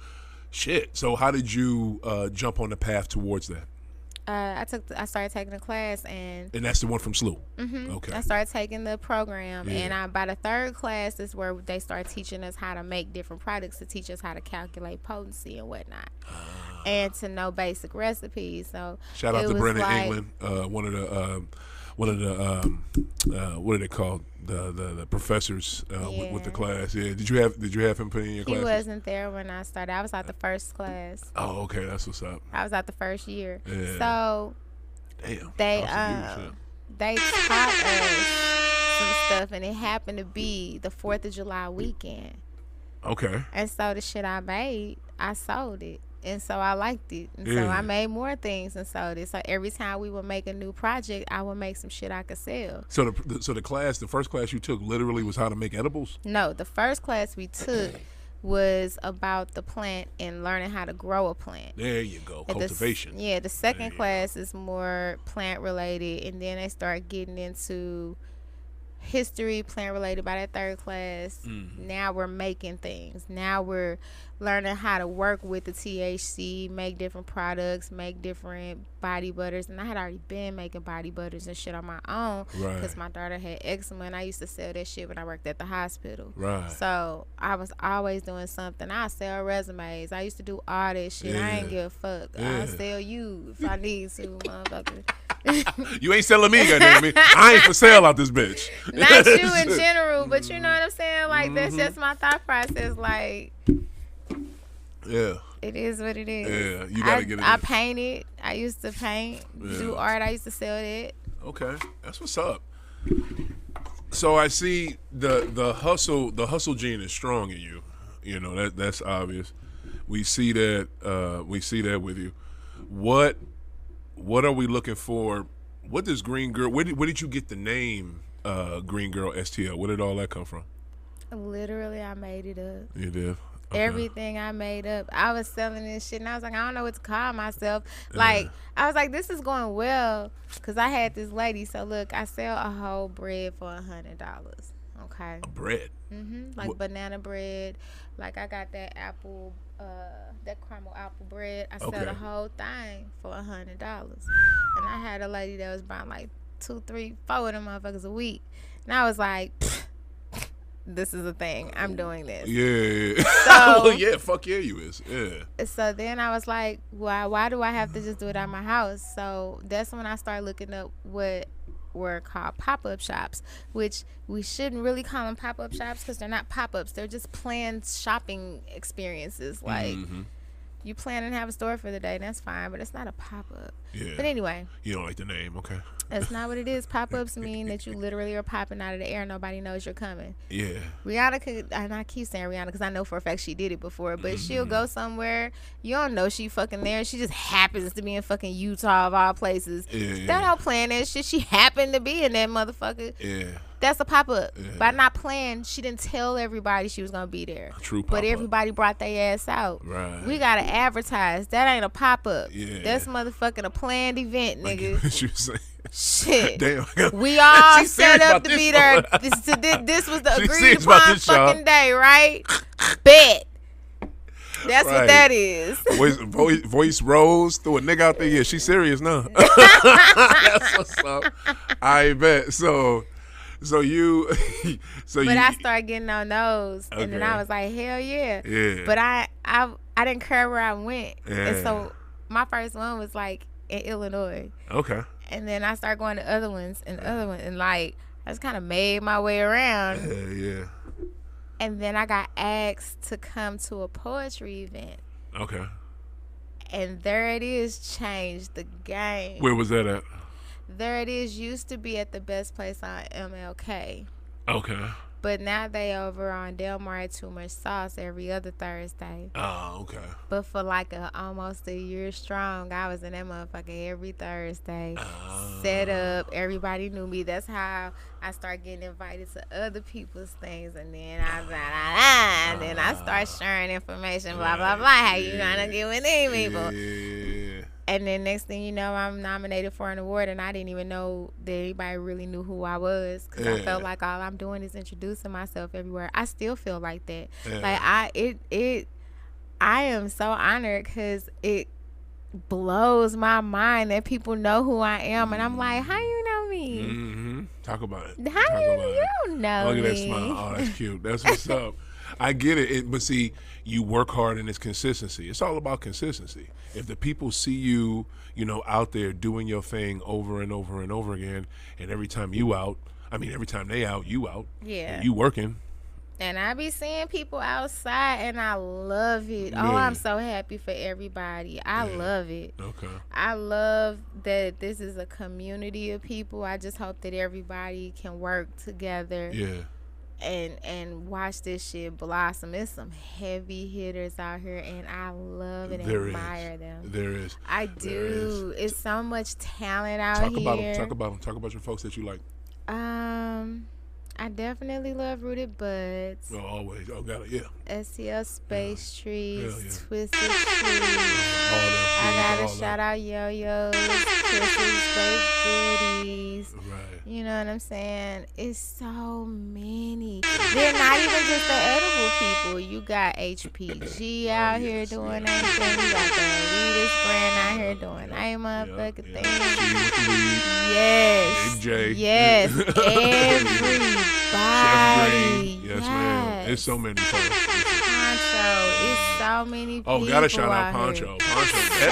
Shit. So how did you jump on the path towards that? I started taking a class and that's the one from SLU. Okay. I started taking the program and by the third class is where they start teaching us how to make different products to teach us how to calculate potency and whatnot and to know basic recipes. So shout out to Brennan England, one of the what are they called? The professors with the class. Yeah. Did you have him put in your class? He wasn't there when I started. I was at the first class. Oh, okay, that's what's up. I was at the first year. Yeah. So damn, they taught us some stuff, and it happened to be the 4th of July weekend. Okay. And so the shit I made, I sold it. And so I liked it. And so I made more things and sold it. So every time we would make a new project, I would make some shit I could sell. So the first class you took literally was how to make edibles? No, the first class we took was about the plant and learning how to grow a plant. There you go. Cultivation. The second class is more plant related, and then they start getting into history, plant related by that third class. Now we're making things. Now we're learning how to work with the THC, make different products, make different body butters. And I had already been making body butters and shit on my own because my daughter had eczema, and I used to sell that shit when I worked at the hospital. Right. So I was always doing something. I sell resumes. I used to do all that shit. I ain't give a fuck. I'll sell you if I need to, motherfucker. You ain't selling me, goddamn me. I ain't for sale out this bitch. Not you in general, but you know what I'm saying? Like, that's just my thought process. Like, yeah, it is what it is. Yeah, you gotta get it. I painted. I used to paint, do art. I used to sell that. Okay, that's what's up. So I see the hustle gene is strong in you. You know, that's obvious. We see that with you. What are we looking for? What does Green Girl? Where did you get the name GreenGirl STL? Where did all that come from? Literally, I made it up. You did. Okay. Everything I made up. I was selling this shit, and I was like, I don't know what to call myself. Like, I was like, this is going well, because I had this lady. So, look, I sell a whole bread for $100. Okay. A bread? Like banana bread. Like, I got that apple, that caramel apple bread. I sell the whole thing for $100. And I had a lady that was buying like 2, 3, 4 of them motherfuckers a week. And I was like, this is a thing. I'm doing this. Yeah. So, yeah, fuck yeah, you is. Yeah. So then I was like, why do I have to just do it at my house? So that's when I started looking up what were called pop-up shops, which we shouldn't really call them pop-up shops because they're not pop-ups. They're just planned shopping experiences. Like, you plan and have a store for the day, that's fine, but it's not a pop-up. Yeah. But anyway. You don't like the name, okay. That's not what it is. Pop-ups mean that you literally are popping out of the air. Nobody knows you're coming. Yeah. Rihanna could, and I keep saying Rihanna because I know for a fact she did it before, but she'll go somewhere, you don't know she fucking there. She just happens to be in fucking Utah of all places. Yeah. That don't plan that shit. She happened to be in that motherfucker. Yeah. That's a pop-up. Yeah. By not playing, she didn't tell everybody she was going to be there. A true pop-up. But everybody brought their ass out. Right. We got to advertise. That ain't a pop-up. Yeah. That's motherfucking a planned event, nigga. What you saying? Shit. Damn. We all set up to be there. This was the agreed upon fucking day, right? Bet. That's what that is. Voice rose, threw a nigga out there. Yeah, she's serious now. That's what's up. I bet. So you, but I started getting on those, and then I was like, hell yeah. Yeah. But I didn't care where I went, and so my first one was like in Illinois. Okay. And then I started going to other ones and other ones, and like I just kind of made my way around. Yeah. And then I got asked to come to a poetry event. Okay. And there it is, changed the game. Where was that at? There it is, used to be at the best place on MLK. Okay. But now they over on Del Mar at Too Much Sauce every other Thursday. Oh, okay. But for like almost a year strong, I was in that motherfucker every Thursday. Set up. Everybody knew me. That's how I started getting invited to other people's things. And then and then I start sharing information, blah, blah, blah. How you trying to get with these people? Yeah. And then next thing you know, I'm nominated for an award, and I didn't even know that anybody really knew who I was, because I felt like all I'm doing is introducing myself everywhere. I still feel like that. Like I am so honored because it blows my mind that people know who I am, and I'm like, how you know me? Mm-hmm. Talk about it. How you know me? Look at that smile. Oh, that's cute. That's what's up. I get it. But see, you work hard and it's consistency. It's all about consistency. If the people see you, out there doing your thing over and over and over again, and every time every time they out, you out. Yeah. And you working. And I be seeing people outside, and I love it. Yeah. Oh, I'm so happy for everybody. I love it. Okay. I love that this is a community of people. I just hope that everybody can work together. Yeah. And watch this shit blossom. There's some heavy hitters out here, and I love and admire them. There is. I do. It's so much talent out here. Talk about them. Talk about your folks that you like. I I definitely love Rooted Buds. Oh, always. Oh, got it. Yeah. STL Space Trees, yeah. Twisted Trees. All them. I gotta all shout them. out Yo-Yo's, Chris's Baked Goodies. Right. You know what I'm saying? It's so many. They're not even just the edible people. You got HPG out here doing their thing. You got the Elitist brand out here doing their motherfucking thing. Yes. Big J. Yes. Everybody. Chef Green. Yes, man. It's so many folks. Poncho. It's so many people. Oh, gotta shout out out Poncho. here. Poncho. So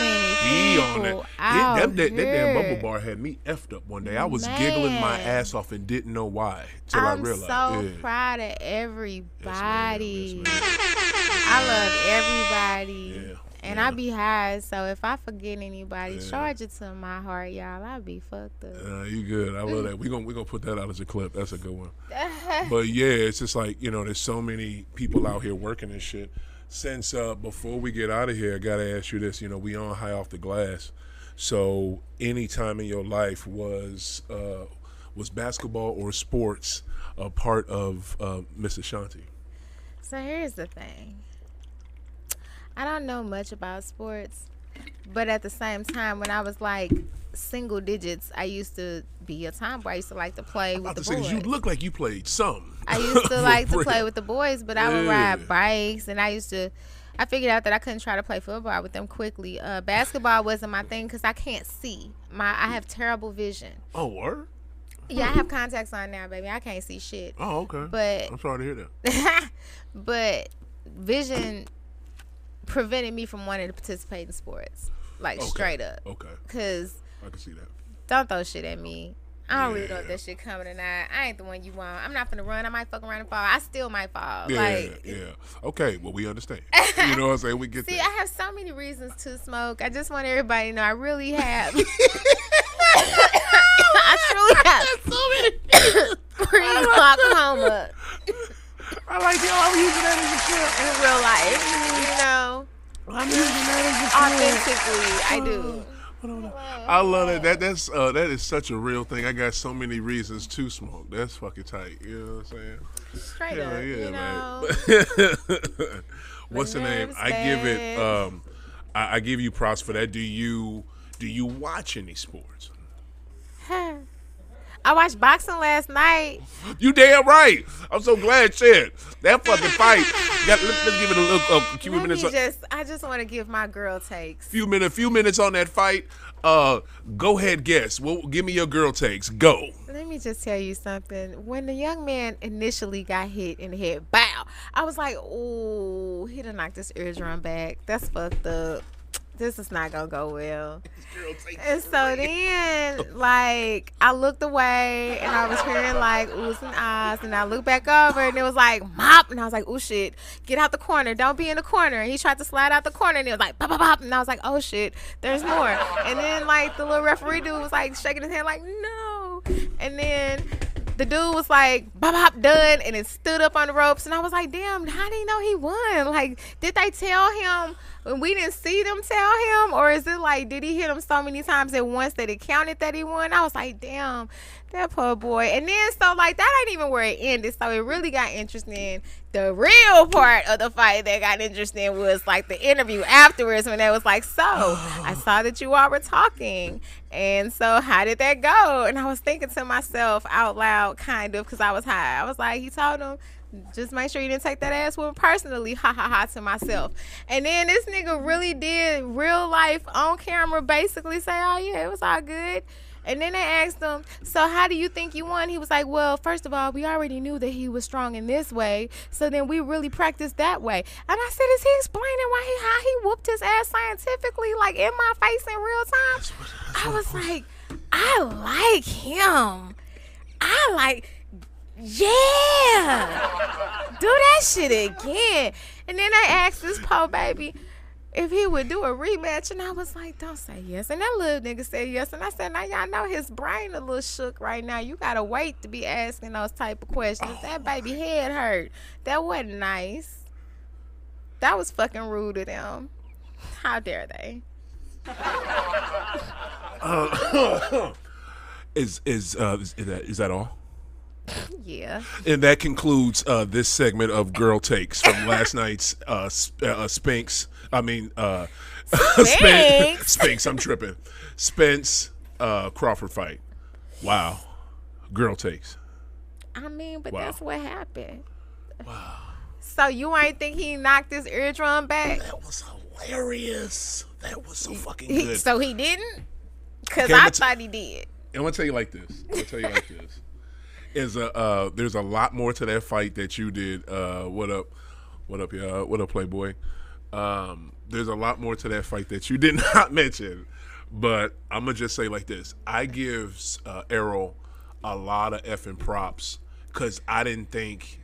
many He on people that. out That damn here. bubble bar had me effed up one day. I was giggling my ass off and didn't know why till I realized. I'm so proud of everybody. I love everybody. Yeah. And I be high, so if I forget anybody, charge it to my heart, y'all. I be fucked up. You good. I love that. We gonna put that out as a clip. That's a good one. But yeah, it's just like, there's so many people out here working and shit. Since before we get out of here, I gotta ask you this. We on High Off the Glass. So any time in your life was basketball or sports a part of Miss Ashanti? So here's the thing. I don't know much about sports, but at the same time, when I was like single digits, I used to be a tomboy. I used to like to play with the boys. You look like you played some. I used to like to play with the boys, but I would ride bikes, and I figured out that I couldn't try to play football with them quickly. Basketball wasn't my thing because I can't see. I have terrible vision. Oh, word? Yeah, I have contacts on now, baby. I can't see shit. Oh, okay. But I'm sorry to hear that. But vision prevented me from wanting to participate in sports, like straight up. Okay. Cause I can see that. Don't throw shit at me. I don't really know if that shit coming or not. I ain't the one you want. I'm not finna run. I might fuck around and fall. I still might fall. Yeah. Okay, well, we understand. You know what I'm saying? We get See, that. I have so many reasons to smoke. I just want everybody to know I really have. I truly have so many glaucoma. I like y'all. I'm using that as a clip. In real life, I'm using that as a authentically, I do. I love it. That is such a real thing. I got so many reasons to smoke. That's fucking tight. You know what I'm saying? Straight up, man. What's the name? I give it. I give you props for that. Do you watch any sports? I watched boxing last night. You damn right. I'm so glad, shit. That fucking fight. Let's give it a little few minutes. I just want to give my girl takes. Few minutes on that fight. Go ahead, guess. Well, give me your girl takes. Go. Let me just tell you something. When the young man initially got hit in the head, bow, I was like, "Ooh, he done knocked his eardrum back. That's fucked up. This is not gonna go well." And so then, like, I looked away and I was hearing like oohs and ahs, and I looked back over and it was like mop, and I was like, "Oh shit, get out the corner, don't be in the corner." And he tried to slide out the corner and it was like pop pop pop, and I was like, "Oh shit, there's more." And then like the little referee dude was like shaking his head like no, and then the dude was like, bop, bop, done, and it stood up on the ropes. And I was like, damn, how did he know he won? Like, did they tell him when we didn't see them tell him? Or is it like, did he hit him so many times at once that it counted that he won? I was like, damn, that poor boy. And then, so, like, that ain't even where it ended. So it really got interesting. The real part of the fight that got interesting was, like, the interview afterwards when they was like, so, I saw that you all were talking. And so how did that go? And I was thinking to myself out loud, kind of, because I was high. I was like, he told him, just make sure you didn't take that ass whooping personally, ha ha ha, to myself. And then this nigga really did real life on camera basically say, oh yeah, it was all good. And then they asked him, so how do you think you won? He was like, well, first of all, we already knew that he was strong in this way, so then we really practiced that way. And I said, is he explaining how he whooped his ass scientifically, like in my face in real time? I was like, I like him. Yeah, do that shit again. And then I asked this poor baby if he would do a rematch, and I was like, don't say yes. And that little nigga said yes, and I said, now y'all know his brain a little shook right now. You gotta wait to be asking those type of questions. That baby head hurt. That wasn't nice. That was fucking rude of them. How dare they? Is that all? Yeah. And that concludes this segment of Girl Takes from last night's Spinks. I mean, Spinks. Spinks, I'm tripping. Spence Crawford fight. Wow. Girl Takes. I mean, but Wow. that's what happened. Wow. So you ain't think he knocked his eardrum back? That was hilarious. That was so fucking good. So he didn't? Because Okay, I thought he did. I'm gonna tell you like this. There's a lot more to that fight that you did. What up, y'all? What up, Playboy? There's a lot more to that fight that you did not mention. But I'm gonna just say like this: I give Errol a lot of effing props because I didn't think.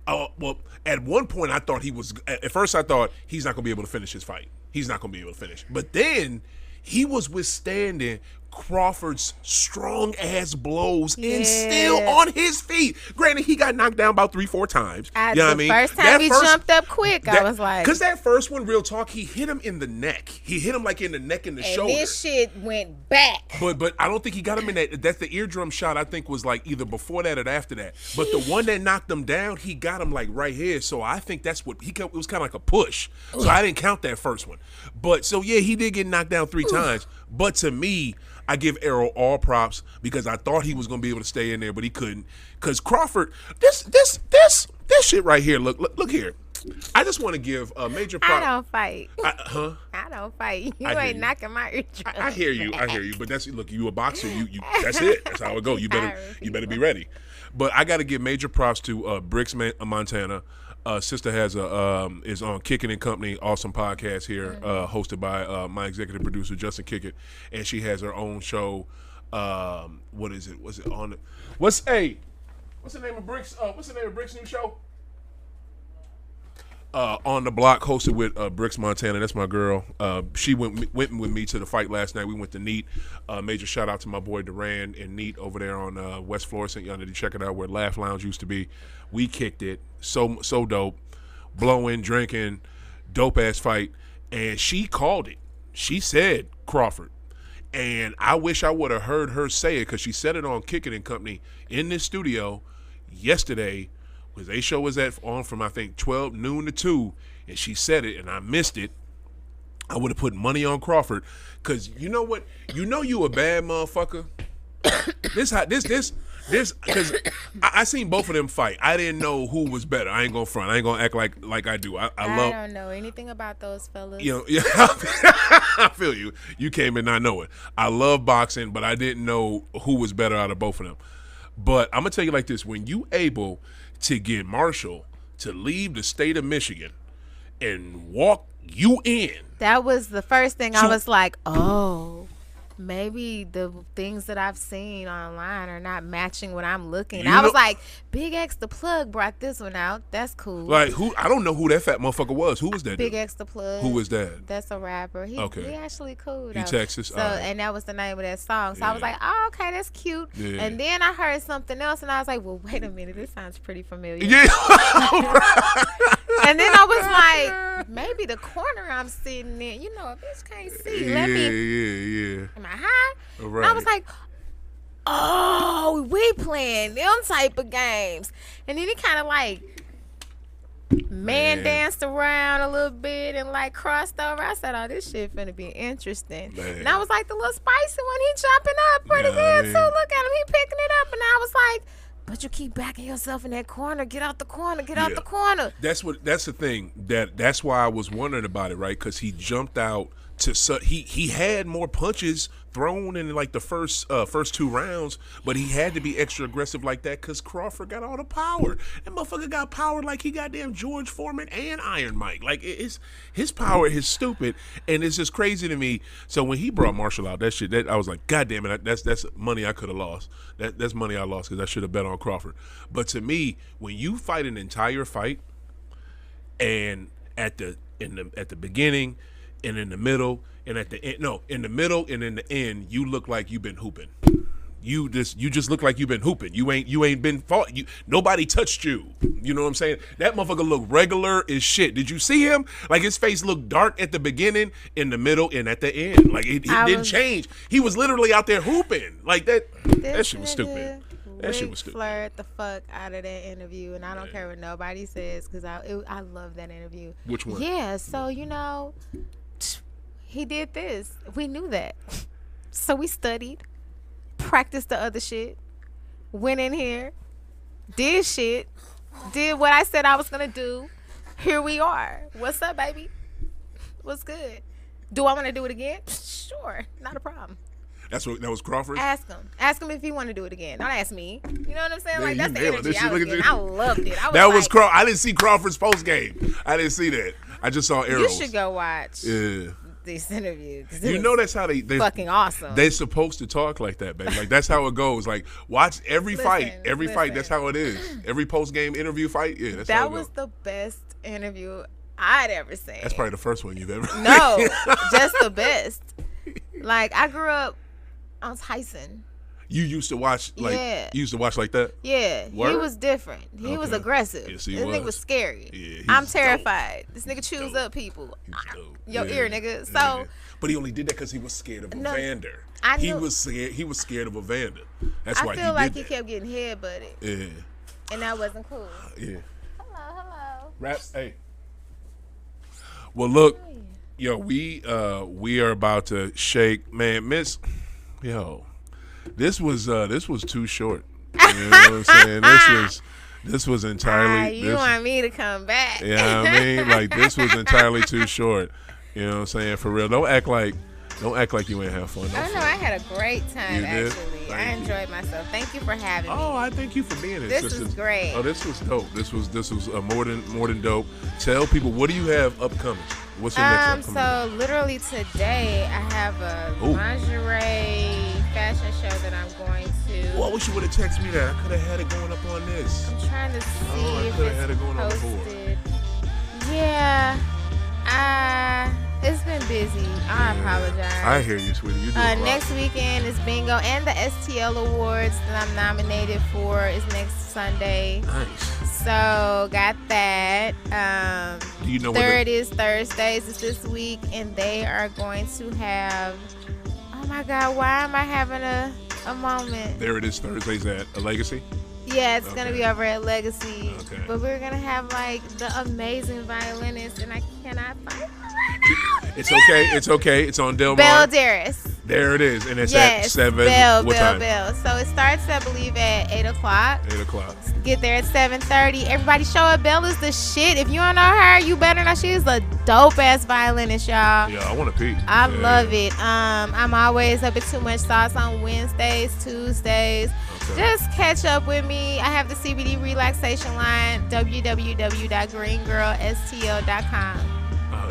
Oh well, at one point I thought he was. At first I thought he's not gonna be able to finish his fight. He's not gonna be able to finish. But then he was withstanding Crawford's strong ass blows and still on his feet. Granted, he got knocked down about 3-4 times. You know what I mean? First time he jumped up quick, I was like, because that first one, real talk, he hit him in the neck. He hit him like in the neck and the shoulder. This shit went back. But I don't think he got him in that. That's the eardrum shot. I think was like either before that or after that. But the one that knocked him down, he got him like right here. So I think that's what it was kind of like a push. So I didn't count that first one. But so yeah, he did get knocked down 3 times. But to me, I give Errol all props because I thought he was going to be able to stay in there, but he couldn't. Because Crawford, this shit right here, look here. I just want to give a major props. I don't fight. Huh? I don't fight. You I ain't knocking my eardrum. I hear you. But look, you a boxer. You that's it. That's how it go. You better be ready. But I got to give major props to Bricks Montana. Sista has is on Kickin' and Company, awesome podcast here, hosted by my executive producer Justin Kickett, and she has her own show. What is it? Was it on? What's the name of Bricks? What's the name of Bricks' new show? On the Block, hosted with Bricks Montana. That's my girl. She went with me to the fight last night. We went to Neat. Major shout out to my boy Duran and Neat over there on West Florissant. Y'all need to check it out where Laugh Lounge used to be. We kicked it. So dope. Blowing, drinking, dope ass fight. And she called it. She said Crawford. And I wish I would have heard her say it because she said it on Kickin' and Company in this studio yesterday. Because they show was on from I think 12 noon to 2, and she said it, and I missed it. I would have put money on Crawford, because you know what? You know you a bad motherfucker. Because I seen both of them fight. I didn't know who was better. I ain't gonna front. I ain't gonna act like I do. I don't know anything about those fellas. You know, yeah, I feel you. You came in not knowing. I love boxing, but I didn't know who was better out of both of them. But I'm gonna tell you like this: when you able to get Marshall to leave the state of Michigan and walk you in. That was the first thing I was like, oh, maybe the things that I've seen online are not matching what I'm looking. I was like, Big X the Plug brought this one out. That's cool. Like who? I don't know who that fat motherfucker was. Who was that? Big dude? X the Plug. Who was that? That's a rapper. He actually cool. Though. He Texas. So and that was the name of that song. So I was like, oh, okay, that's cute. Yeah. And then I heard something else, and I was like, well, wait a minute, this sounds pretty familiar. Yeah. And then I was like, maybe the corner I'm sitting in, you know, a bitch can't see. Yeah. Am I high? Right. And I was like, oh, we playing them type of games. And then he kind of like danced around a little bit and like crossed over. I said, oh, this shit finna be interesting. Man. And I was like, the little spicy one, he jumping up pretty good too. Look at him, he picking it up. And I was like, but you keep backing yourself in that corner. Get out the corner. Get out the corner. That's the thing. That's why I was wondering about it, right? Because he jumped out to he had more punches thrown in like the first 2 rounds, but he had to be extra aggressive like that because Crawford got all the power. That motherfucker got power like he goddamn George Foreman and Iron Mike. Like his power is stupid, and it's just crazy to me. So when he brought Marshall out, that I was like, God damn it, that's money I could have lost. That's money I lost because I should have bet on Crawford. But to me, when you fight an entire fight, and at the beginning, and in the middle, and at the end, in the middle and in the end, you look like you've been hooping. You just look like you've been hooping. You ain't been fought. Nobody touched you. You know what I'm saying? That motherfucker looked regular as shit. Did you see him? Like his face looked dark at the beginning, in the middle, and at the end. Like he didn't change. He was literally out there hooping. Like that shit was stupid. That shit Rick was stupid. flirt the fuck out of that interview, and I don't care what nobody says because I love that interview. Which one? Yeah, so he did this. We knew that, so we studied, practiced the other shit, went in here, did shit, did what I said I was gonna do. Here we are. What's up, baby? What's good? Do I want to do it again? Sure, not a problem. That was Crawford? Ask him. Ask him if he want to do it again. Don't ask me. You know what I'm saying? Man, Like, that's you the nailed energy this shit. I was Look at getting. this. I loved it. That was like, Crawford. I didn't see Crawford's post game. I didn't see that. I just saw arrows. You should go watch this interview. You know that's how they fucking awesome. They supposed to talk like that, baby. Like that's how it goes. Like watch every fight. Every fight. That's how it is. Every post game interview fight. Yeah, that's how it That was goes. the best interview I'd ever seen. That's probably the first one you've ever. No, just the best. Like I grew up on Tyson. You used to watch like you used to watch like that? Yeah. Word? He was different. He was aggressive. Yes, he this was. nigga was scary. Yeah, I'm terrified. This nigga chews up people. Your ear, nigga. So but he only did that because he was scared of Evander. He was scared of Evander. That's why he did that. I feel like he kept getting head butted. Yeah. And that wasn't cool. Yeah. Hello. Rap, hey. Well, look, yo, we are about to shake, man. Miss, yo, this was too short. You know what I'm saying? This was entirely. You want me to come back? Yeah, you know I mean, like this was entirely too short. You know what I'm saying? For real, don't act like you ain't have fun. I had a great time. You did? Actually, I enjoyed myself. Thank you for having me. Oh, I thank you for being here. This was great. Oh, this was dope. This was more than dope. Tell people, what do you have upcoming? What's your next upcoming? So literally today I have a lingerie fashion show that I'm going to. Well, I wish you would have texted me that. I could have had it going up on this. I'm trying to see I if could have it's had it going posted. on before. Yeah. It's been busy. I apologize. I hear you, sweetie. You do next weekend is bingo and the STL Awards that I'm nominated for is next Sunday. Nice. So got that. Do you know third is Thursdays. It's this week, and they are going to have. Oh my God! Why am I having a moment? There it is. Thursdays at a Legacy. Yeah, it's gonna be over at Legacy. Okay. But we're gonna have like the amazing violinist, and I cannot find. It's okay. It's okay. It's on Del Mar. Beldaris. There it is, and it's at 7. What time? So it starts, I believe, at 8 o'clock. 8 o'clock. Get there at 7:30. Everybody show up. Belle is the shit. If you don't know her, you better know. She is a dope ass violinist, y'all. Yeah, I want to peek. I love it. I'm always up at Too Much Sauce on Wednesdays, Tuesdays. Okay. Just catch up with me. I have the CBD relaxation line, www.GreenGirlSTL.com. Oh,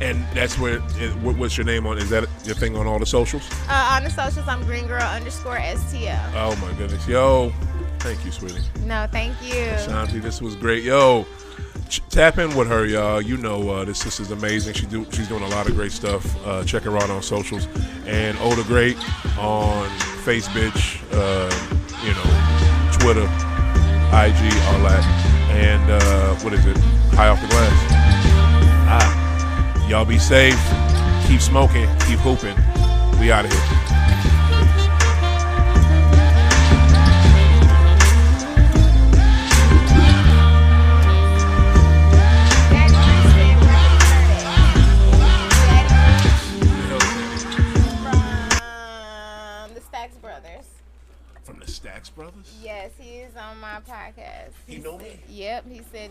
and that's where. What's your name on? Is that your thing on all the socials? On the socials, I'm GreenGirl_STL. Oh my goodness, yo! Thank you, sweetie. No, thank you. Ashanti, this was great, yo. Tap in with her, y'all. You know, this sister's amazing. She's doing a lot of great stuff. Check her out on socials, and Oda Great on Facebook, Twitter, IG, all that, and what is it? High Off the Glass. Y'all be safe. Keep smoking. Keep hooping. We out of here. From the Stacks Brothers? Yes, he is on my podcast. He know me? Yep, he said